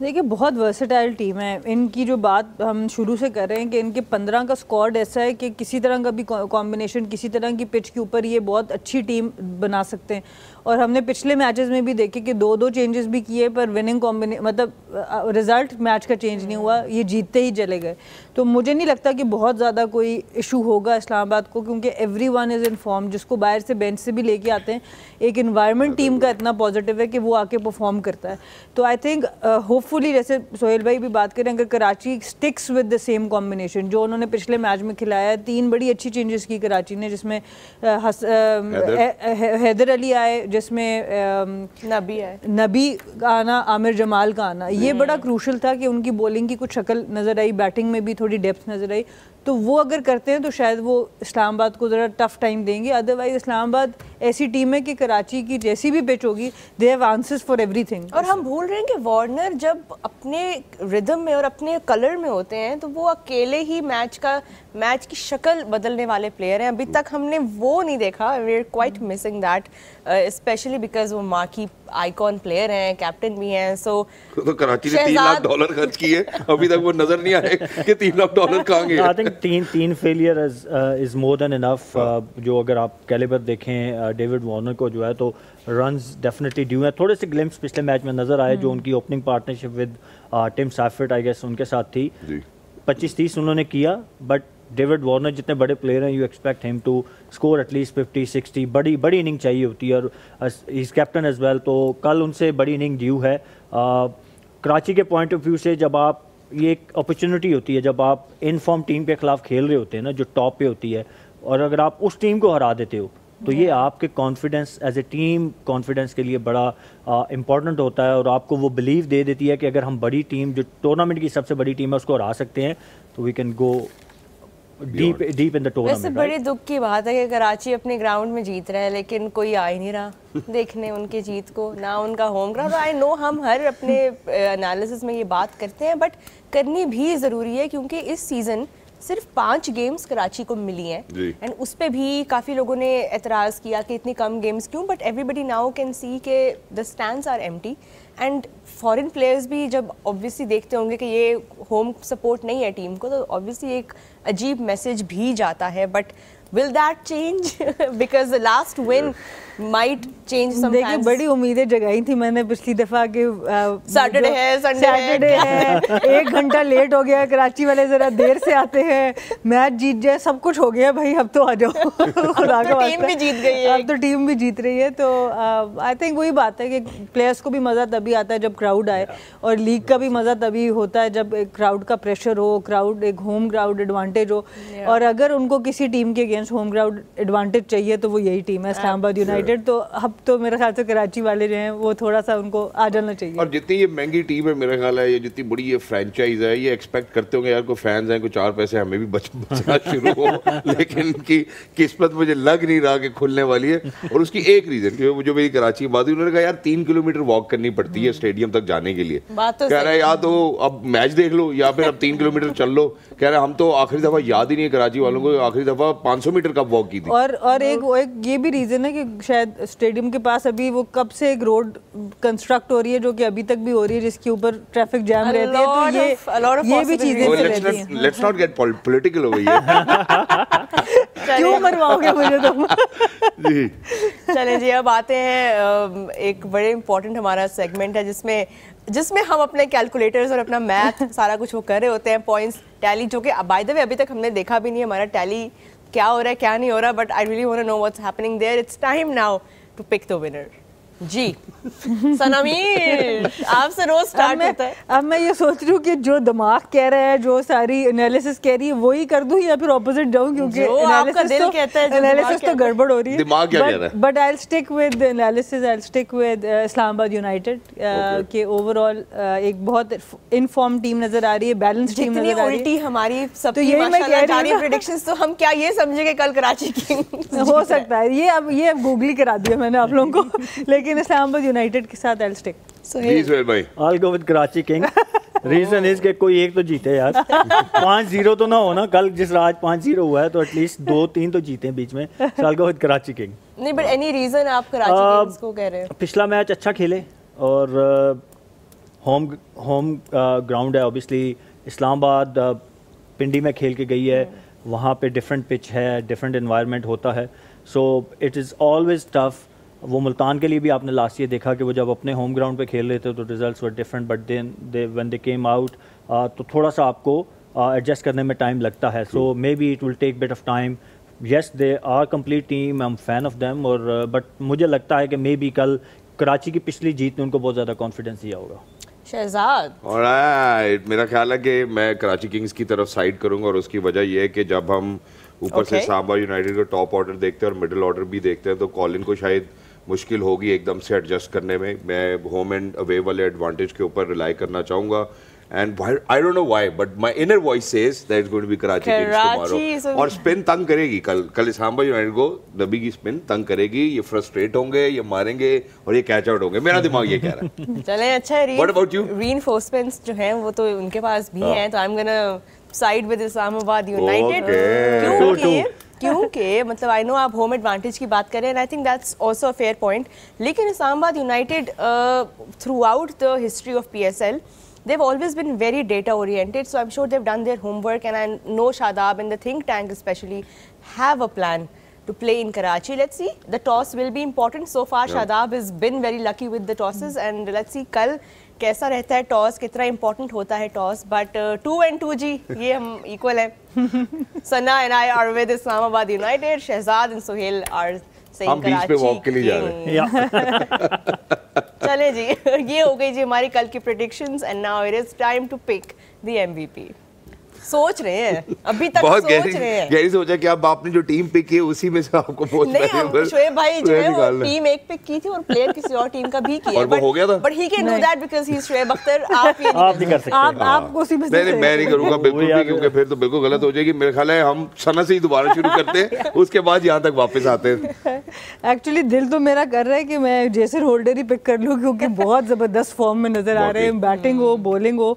دیکھیے بہت versatile team ہے ان کی. جو بات ہم شروع سے کر رہے ہیں کہ ان کے 15 کا اسکواڈ ایسا ہے کہ کسی طرح کا بھی کمبینیشن کسی طرح کی پچ کے اوپر یہ بہت اچھی ٹیم بنا سکتے ہیں. اور ہم نے پچھلے میچز میں بھی دیکھے کہ 2 چینجز بھی کیے پر وننگ مطلب رزلٹ میچ کا چینج نہیں ہوا, یہ جیتتے ہی چلے گئے. تو مجھے نہیں لگتا کہ بہت زیادہ کوئی ایشو ہوگا اسلام آباد کو, کیونکہ every one is in form. جس کو باہر سے بینچ سے بھی لے کے آتے ہیں, ایک انوائرمنٹ ٹیم کا اتنا پازیٹیو ہے کہ وہ آ کے پرفارم کرتا ہے. تو آئی تھنک ہوپ فلی, جیسے سہیل بھائی بھی بات کریں, اگر Karachi sticks with the same combination جو انہوں نے پچھلے میچ میں کھلایا ہے, 3 بڑی اچھی چینجز کی کراچی نے, جس میں حیدر علی آئے, جس میں نبی کا آنا, عامر جمال کا آنا, یہ بڑا کروشل تھا کہ ان کی بولنگ کی کچھ شکل نظر آئی, بیٹنگ میں بھی تھوڑی ڈیپتھ نظر آئی. تو وہ اگر کرتے ہیں تو شاید وہ اسلام آباد کو ذرا ٹف ٹائم دیں گے. ادروائز اسلام آباد ایسی ٹیم ہے کہ کراچی کی جیسی بھی پچ ہوگی, they have answers for every thing. اور ہم بھول رہے ہیں کہ وارنر جب اپنے ردم میں اور اپنے کلر میں ہوتے ہیں تو وہ اکیلے ہی میچ کی شکل بدلنے والے پلیئر ہیں. ابھی تک ہم نے وہ نہیں دیکھا. We are quite missing that, especially because وہ مارکی آئیکن پلیئر ہیں, کیپٹن بھی ہیں. سو تو کراچی نے $3 لاکھ خرچ کیے, ابھی تک وہ نظر نہیں آئے کہ $3 لاکھ کہاں گئے. آئی تھنک 3 فیلئر از مور دین انف. جو اگر آپ کیلیبر دیکھیں ڈیوڈ وارنر کو جو ہے تو رنز ڈیفینیٹلی ڈیو ہیں. تھوڑے سے گلمپس پچھلے میچ میں نظر آئے جو ان کی opening partnership with Tim Seifert I guess ان کے ساتھ تھی. 25-30 انہوں نے کیا, بٹ ڈیوڈ وارنر جتنے بڑے پلیئر ہیں, یو ایکسپیکٹ ہم ٹو اسکور ایٹ لیسٹ 50-60. بڑی اننگ چاہیے ہوتی ہے, اور از کیپٹن ایز ویل. تو کل ان سے بڑی اننگ ڈیو ہے. کراچی کے پوائنٹ آف ویو سے جب آپ, یہ ایک اپرچونٹی ہوتی ہے جب آپ ان فارم ٹیم کے خلاف کھیل رہے ہوتے ہیں نا, جو ٹاپ پہ ہوتی ہے, اور اگر آپ اس ٹیم کو ہرا دیتے ہو تو یہ آپ کے confidence as a team confidence کے لیے بڑا امپورٹنٹ ہوتا ہے, اور آپ کو وہ بلیو دے دیتی ہے کہ اگر ہم بڑی ٹیم جو ٹورنامنٹ کی سب سے بڑی ٹیم ہے اس کو ہرا سکتے ہیں تو we can go deep in the tournament. ویسے بڑے دکھ کی بات ہے کہ کراچی اپنے گراؤنڈ میں جیت رہا ہے لیکن کوئی آ ہی نہیں رہا دیکھنے ان کی جیت کو, نہ ان کا ہوم گراؤنڈ. آئی نو ہم ہر اپنے انالیسس میں یہ بات کرتے ہیں, بٹ کرنی بھی ضروری ہے کیونکہ اس سیزن صرف 5 گیمز کراچی کو ملی ہیں, اینڈ اس پہ بھی کافی لوگوں نے اعتراض کیا کہ اتنی کم گیمز کیوں. But everybody now can see کہ the stands are empty, and foreign players بھی جب آبویسلی دیکھتے ہوں گے کہ یہ ہوم سپورٹ نہیں ہے ٹیم کو, تو آبویسلی ایک عجیب میسج بھی جاتا ہے. But will that change because the last win might change sometimes. دیکھیے بڑی امیدیں جگائی تھی میں نے پچھلی دفعہ کہ سیٹرڈے ہے, سیٹرڈے ہے, 1 گھنٹہ لیٹ ہو گیا, کراچی والے ذرا دیر سے آتے ہیں, میچ جیت جائے, سب کچھ ہو گیا بھائی, اب تو آ جاؤ. خدا کا ٹیم بھی جیت گئی ہے, اب تو ٹیم بھی جیت رہی ہے. تو آئی تھنک وہی بات ہے کہ پلیئرس کو بھی مزہ تبھی آتا ہے جب کراؤڈ آئے, اور لیگ کا بھی مزہ تبھی ہوتا ہے جب کراؤڈ کا پریشر ہو, کراؤڈ ایک ہوم کراؤڈ ایڈوانٹیج ہو. اور اگر ان کو کسی ٹیم کے اگینسٹ ہوم کراؤڈ ایڈوانٹیج چاہیے تو وہ یہی ٹیم ہے اسلام آباد یونائٹیڈ. تو اب تو میرے خیال سے کراچی والے جو ہیں وہ تھوڑا سا ان کو آ جانا چاہیے. اور جتنی یہ مہنگی ٹیم ہے میرا خیال ہے, یہ جتنی بڑی یہ فرینچائز ہے, یہ ایکسپیکٹ کرتے ہوں گے یار کوئی فینز ہیں, کوئی 4 پیسے ہمیں بھی بچنا شروع ہو, لیکن ان کی قسمت مجھے لگ نہیں رہا کہ کھلنے والی ہے. اور اس کی ایک ریزن جو میری کراچی کی بات ہوئی, انہوں نے کہا یار 3 کلومیٹر واک کرنی پڑتی ہے اسٹیڈیم تک جانے کے لیے. کہہ رہا ہے یا تو اب میچ دیکھ لو یا پھر اب 3 کلومیٹر چل لو. کہہ رہے ہم تو آخری دفعہ یاد ہی نہیں ہے کراچی والوں کو آخری دفعہ 500 میٹر کب واک کی تھی. اور ایک یہ بھی ریزن ہے کہ شاید اسٹیڈیم کے پاس ابھی وہ کب سے ایک روڈ کنسٹرکٹ ہو رہی ہے جو کہ ابھی تک بھی ہو رہی ہے, جس کے اوپر ٹریفک جام رہتی ہے. تو یہ بھی چیزیں رہتی ہیں. لیٹس ناٹ گیٹ پولیٹیکل ہو گئی ہے, کیوں مرواؤ گے مجھے تم. چلیں جی اب آتے ہیں ایک بڑے امپورٹنٹ ہمارا سیگمنٹ ہے جس میں ہم اپنے کیلکولیٹرز اور اپنا میتھ سارا کچھ وہ کر رہے ہوتے ہیں, پوائنٹس ٹیلی, جو کہ بائی دا وے ابھی تک ہم نے دیکھا بھی نہیں ہمارا ٹیلی کیا ہو رہا ہے کیا نہیں ہو رہا, but I really want to know what's happening there. It's time now to pick the winner. جی سنامیر آپ سے روز سٹارٹ ہوتا ہے. اب میں یہ سوچ رہی ہوں کہ جو دماغ کہہ رہا ہے, جو ساری انالیسس کہہ رہی ہے وہی کر دوں یا پھر اپوزٹ جاؤں, کیونکہ انالیسس تو گڑبڑ ہو رہی ہے. دماغ کیا کہہ رہا ہے, but I will stick with analysis, I will stick with Islamabad United کہ اوور آل ایک بہت انفارم ٹیم نظر آ رہی ہے, بیلنس ٹیم نظر آ رہی ہے. الٹی ہماری سب کی ماشاءاللہ جاری پریڈکشنز, تو ہم کیا یہ سمجھیں کہ کل کراچی کنگ ہو سکتا ہے. یہ اب گوگل ہی کرا دیا میں نے آپ لوگوں کو, لیکن اسلام آباد یونائٹیڈ کے ساتھ I'll stick. I'll go with Karachi King. Reason is کہ کوئی ایک تو جیتے یار, 5-0 تو نہ ہونا کل, جس رات 5-0 ہوا ہے تو ایٹ لیسٹ 2-3 تو جیتے ہیں بیچ میں. I'll go with Karachi King. نہیں بٹ اینی ریزن آپ کراچی کنگز کو کہہ رہے ہیں؟ پچھلا میچ اچھا کھیلے اور ہوم گراؤنڈ ہے obviously. اسلام آباد پنڈی میں کھیل کے گئی ہے, وہاں پہ ڈفرینٹ پچ ہے, ڈفرینٹ انوائرمنٹ ہوتا ہے, so it is always tough. وہ ملتان کے لیے بھی آپ نے لاسٹ ایئر دیکھا کہ وہ جب اپنے ہوم گراؤنڈ پہ کھیل رہے تھے تو results were different, but then when they came out تو تھوڑا سا آپ کو ایڈجسٹ کرنے میں ٹائم لگتا ہے. So maybe it will take bit of time. Yes they are complete team, I am fan of them, اور بٹ مجھے لگتا ہے کہ مے بی کل کراچی کی پچھلی جیت نے ان کو بہت زیادہ کانفیڈنس دیا ہوگا. شہزاد آلرائٹ, میرا خیال ہے کہ میں کراچی کنگز کی طرف سائڈ کروں گا, اور اس کی وجہ یہ ہے کہ جب ہم اوپر سے اسلام آباد یونائٹیڈ کا ٹاپ آرڈر دیکھتے ہیں اور مڈل آرڈر بھی دیکھتے ہیں تو کالن کو شاید مشکل ہوگی ایک دم سے ایڈجسٹ کرنے میں. میں ہوم اینڈ اوے والے ایڈوانٹیج کے اوپر ریلائی کرنا چاہوں گا. And I don't know why, but my inner voice says that it's going to be Karachi Kings tomorrow. اور spin تنگ کرے گی کل اسلام آباد یونائٹیڈ کو نبی کی spin تنگ کرے گی, یہ فرسٹریٹ ہوں گے, یہ ماریں گے اور یہ کیچ آؤٹ ہوں گے, میرا دماغ یہ کہہ رہا ہے. چلیں اچھا ہے, What about you? reinforcements جو ہیں وہ تو ان کے پاس بھی ہیں, تو I'm gonna side with اسلام آباد یونائٹیڈ. کیونکہ مطلب آئی نو آپ ہوم ایڈوانٹیج کی بات کریں, and I think that's also a fair point, لیکن Islamabad united throughout the history of PSL they've always been very data oriented, so I'm sure they've done their homework, and I know Shadab and the think tank especially have a plan to play in Karachi. Let's see, the toss will be important. So far Shadab has been very lucky with the tosses, and let's see kal kaisa rehta hai toss, kitna important hota hai toss, but 2 and 2 ji ye hum equal hain. Sana and I are with Islamabad United, Shehzad and Sohail are saying Karachi. ہم بیچ پہ walk کے لیے جا رہے ہیں. چلے جی, یہ ہو گئی جی ہماری کل کی predictions, and now it is time to pick the MVP. سوچ رہے ہیں ابھی تک, سوچ رہے ہیں, گہری سوچا کہ اب آپ نے جو ٹیم پک کی ہے اسی میں سے آپ کو پہنچ نہیں, شعیب بھائی جو ہے وہ ٹیم ایک پک کی تھی اور پلیئر کسی اور ٹیم کا بھی کیا, اور وہ ہو گیا تھا, but he can do that because he is Shoaib Akhtar. آپ نہیں کر سکتے, آپ کو اسی میں نہیں میں نہیں کروں گا بالکل بھی, کیونکہ پھر تو بالکل غلط ہو جائے گی. میرا خیال ہے ہم سنا سے ہی دوبارہ شروع کرتے ہیں, اس کے بعد یہاں تک واپس آتے ہیں. ایکچولی دل تو میرا کر رہا ہے کہ میں جیسن ہولڈر ہی پک کر لوں, کیونکہ بہت زبردست فارم میں نظر آ رہے ہیں, بیٹنگ ہو بولنگ ہو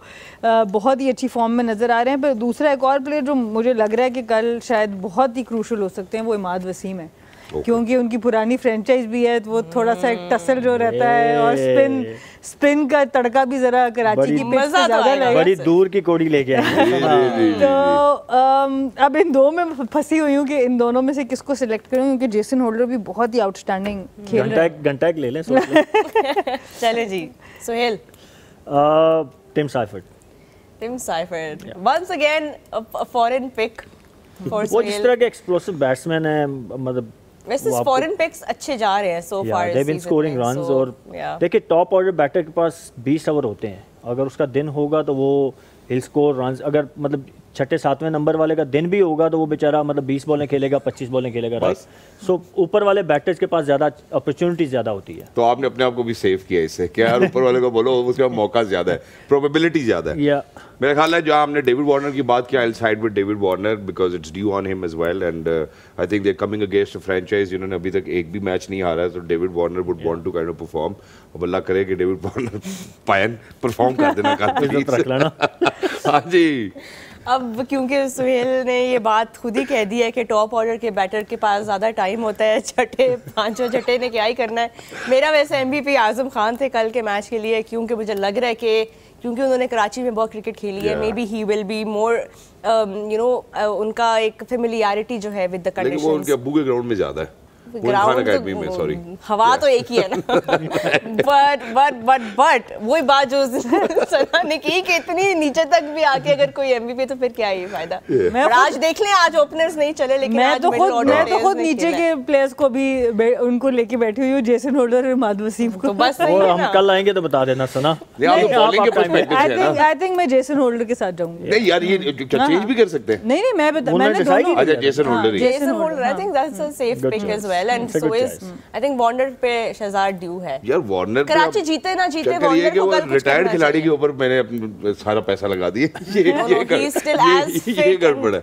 بہت ہی اچھی فارم میں نظر آ رہے ہیں. پھر دوسرا ایک اور پلیئر جو مجھے لگ رہا ہے کہ کل شاید بہت ہی کروشل ہو سکتے ہیں وہ عماد وسیم ہے, کیونکہ ان کی پرانی فرینچائز بھی ہے, تو وہ تھوڑا سا ایک ٹسل جو رہتا ہے, اور اسپن کا تڑکا بھی ذرا کراچی کی پچ سے زیادہ لگا, بڑی دور کی کوڑی لے کے آئے. تو اب ان دو میں پھنسی ہوئی ہوں کہ ان دونوں میں سے کس کو سلیکٹ کروں, کیونکہ جیسن ہولڈر بھی بہت ہی آؤٹ اسٹینڈنگ کھیل رہا ہے. گھنٹہ ایک لے لیں, سوچ لیں. چلے جی سہیل. ٹم سائفرڈ. Tim Seifert once again a foreign pick for Sohail. وہ جس طرح کے ایکسپلوسو بیٹسمین ہیں, مطلب ویسے فورن پکس اچھے جا رہے ہیں سو for, they've been scoring runs. اور دیکھیں ٹاپ آرڈر بیٹر کے پاس 20 اوور ہوتے ہیں, اگر اس کا دن ہوگا تو وہ ہل اسکور رنز, اگر مطلب چھٹے ساتویں نمبر والے کا دن بھی ہوگا تو وہ بیچارہ مطلب 20 بالیں کھیلے گا, 25 بالیں کھیلے گا, رائٹ. سو اوپر والے بیٹرز کے پاس زیادہ اپرچونٹی زیادہ ہوتی ہے. تو آپ نے اپنے آپ کو بھی سیو کیا اس سے کہ یار اوپر والے کو بولو, اس کا موقع زیادہ ہے, پروبیبلٹی زیادہ ہے. میرا خیال ہے جہاں ہم نے ڈیوڈ وارنر کی بات کیا, I'll side with David Warner because it's due on him as well, and I think they're coming against a franchise جنہوں نے ابھی تک ایک بھی میچ نہیں ہارا ہے, تو David Warner would want to kind of perform. اب اللہ کرے کہ ڈیوڈ وارنر پائن پرفارم کر دینا کل. ہاں جی. اب کیونکہ سہیل نے یہ بات خود ہی کہہ دی ہے کہ ٹاپ آرڈر کے بیٹر کے پاس زیادہ ٹائم ہوتا ہے, چھٹے پانچوں چھٹے نے کیا ہی کرنا ہے. میرا ویسے MVP اعظم خان تھے کل کے میچ کے لیے, کیونکہ مجھے لگ رہا ہے کہ کیونکہ انہوں نے کراچی میں بہت کرکٹ کھیلی ہے, maybe he will be more you know, ان کا ایک فیملیئرٹی جو ہے ود دا کنڈیشنز. لیکن وہ ان کے ابو کے گراؤنڈ میں زیادہ ہے, ہوا تو ایک ہی ہے نا, بٹ وہی بات جو سنا نے کی کہ اتنی نیچے تک بھی آ کے اگر کوئی MVP تو پھر کیا ہی فائدہ. آج دیکھ لیں, آج اوپنرز نہیں چلے, لیکن میں تو خود نیچے کے پلیئرز کو بھی ان کو لے کے بیٹھی ہوئی ہوں, جیسن ہولڈر اور عماد وسیم کو. بس ہم کل آئیں گے تو بتا دینا سنا. آئی تھنک میں جیسن ہولڈر کے ساتھ جاؤں گی. نہیں یار یہ چینج بھی کر سکتے ہیں. نہیں میں نے Jason Holder I think that's a safe pick as well, and so is I think Warner پہ شہزاد ڈیو ہے. یار وارنر کراچی جیتے نہ جیتے وارنر کو کل ریٹائرڈ کھلاڑی کے اوپر میں نے سارا پیسا لگا دیا, یہ گڑبڑ ہے.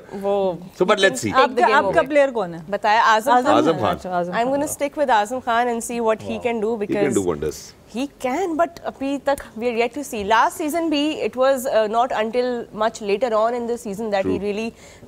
سو بٹ لیٹس سی آپ کا پلیئر کون ہے بتایا. Azam Khan. I'm going to stick with Azam Khan and see what he can do, because He can, but abhi tak we are yet to see. Last season bhi, it was not until much later on in the season that he really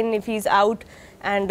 in, if he's out. And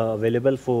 available for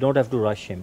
don't have to rush him.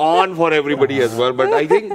on for everybody as well, but I think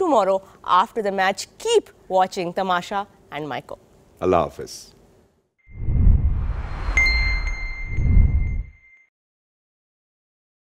tomorrow after the match. Keep watching Tamasha and Maiko. Allah Hafiz.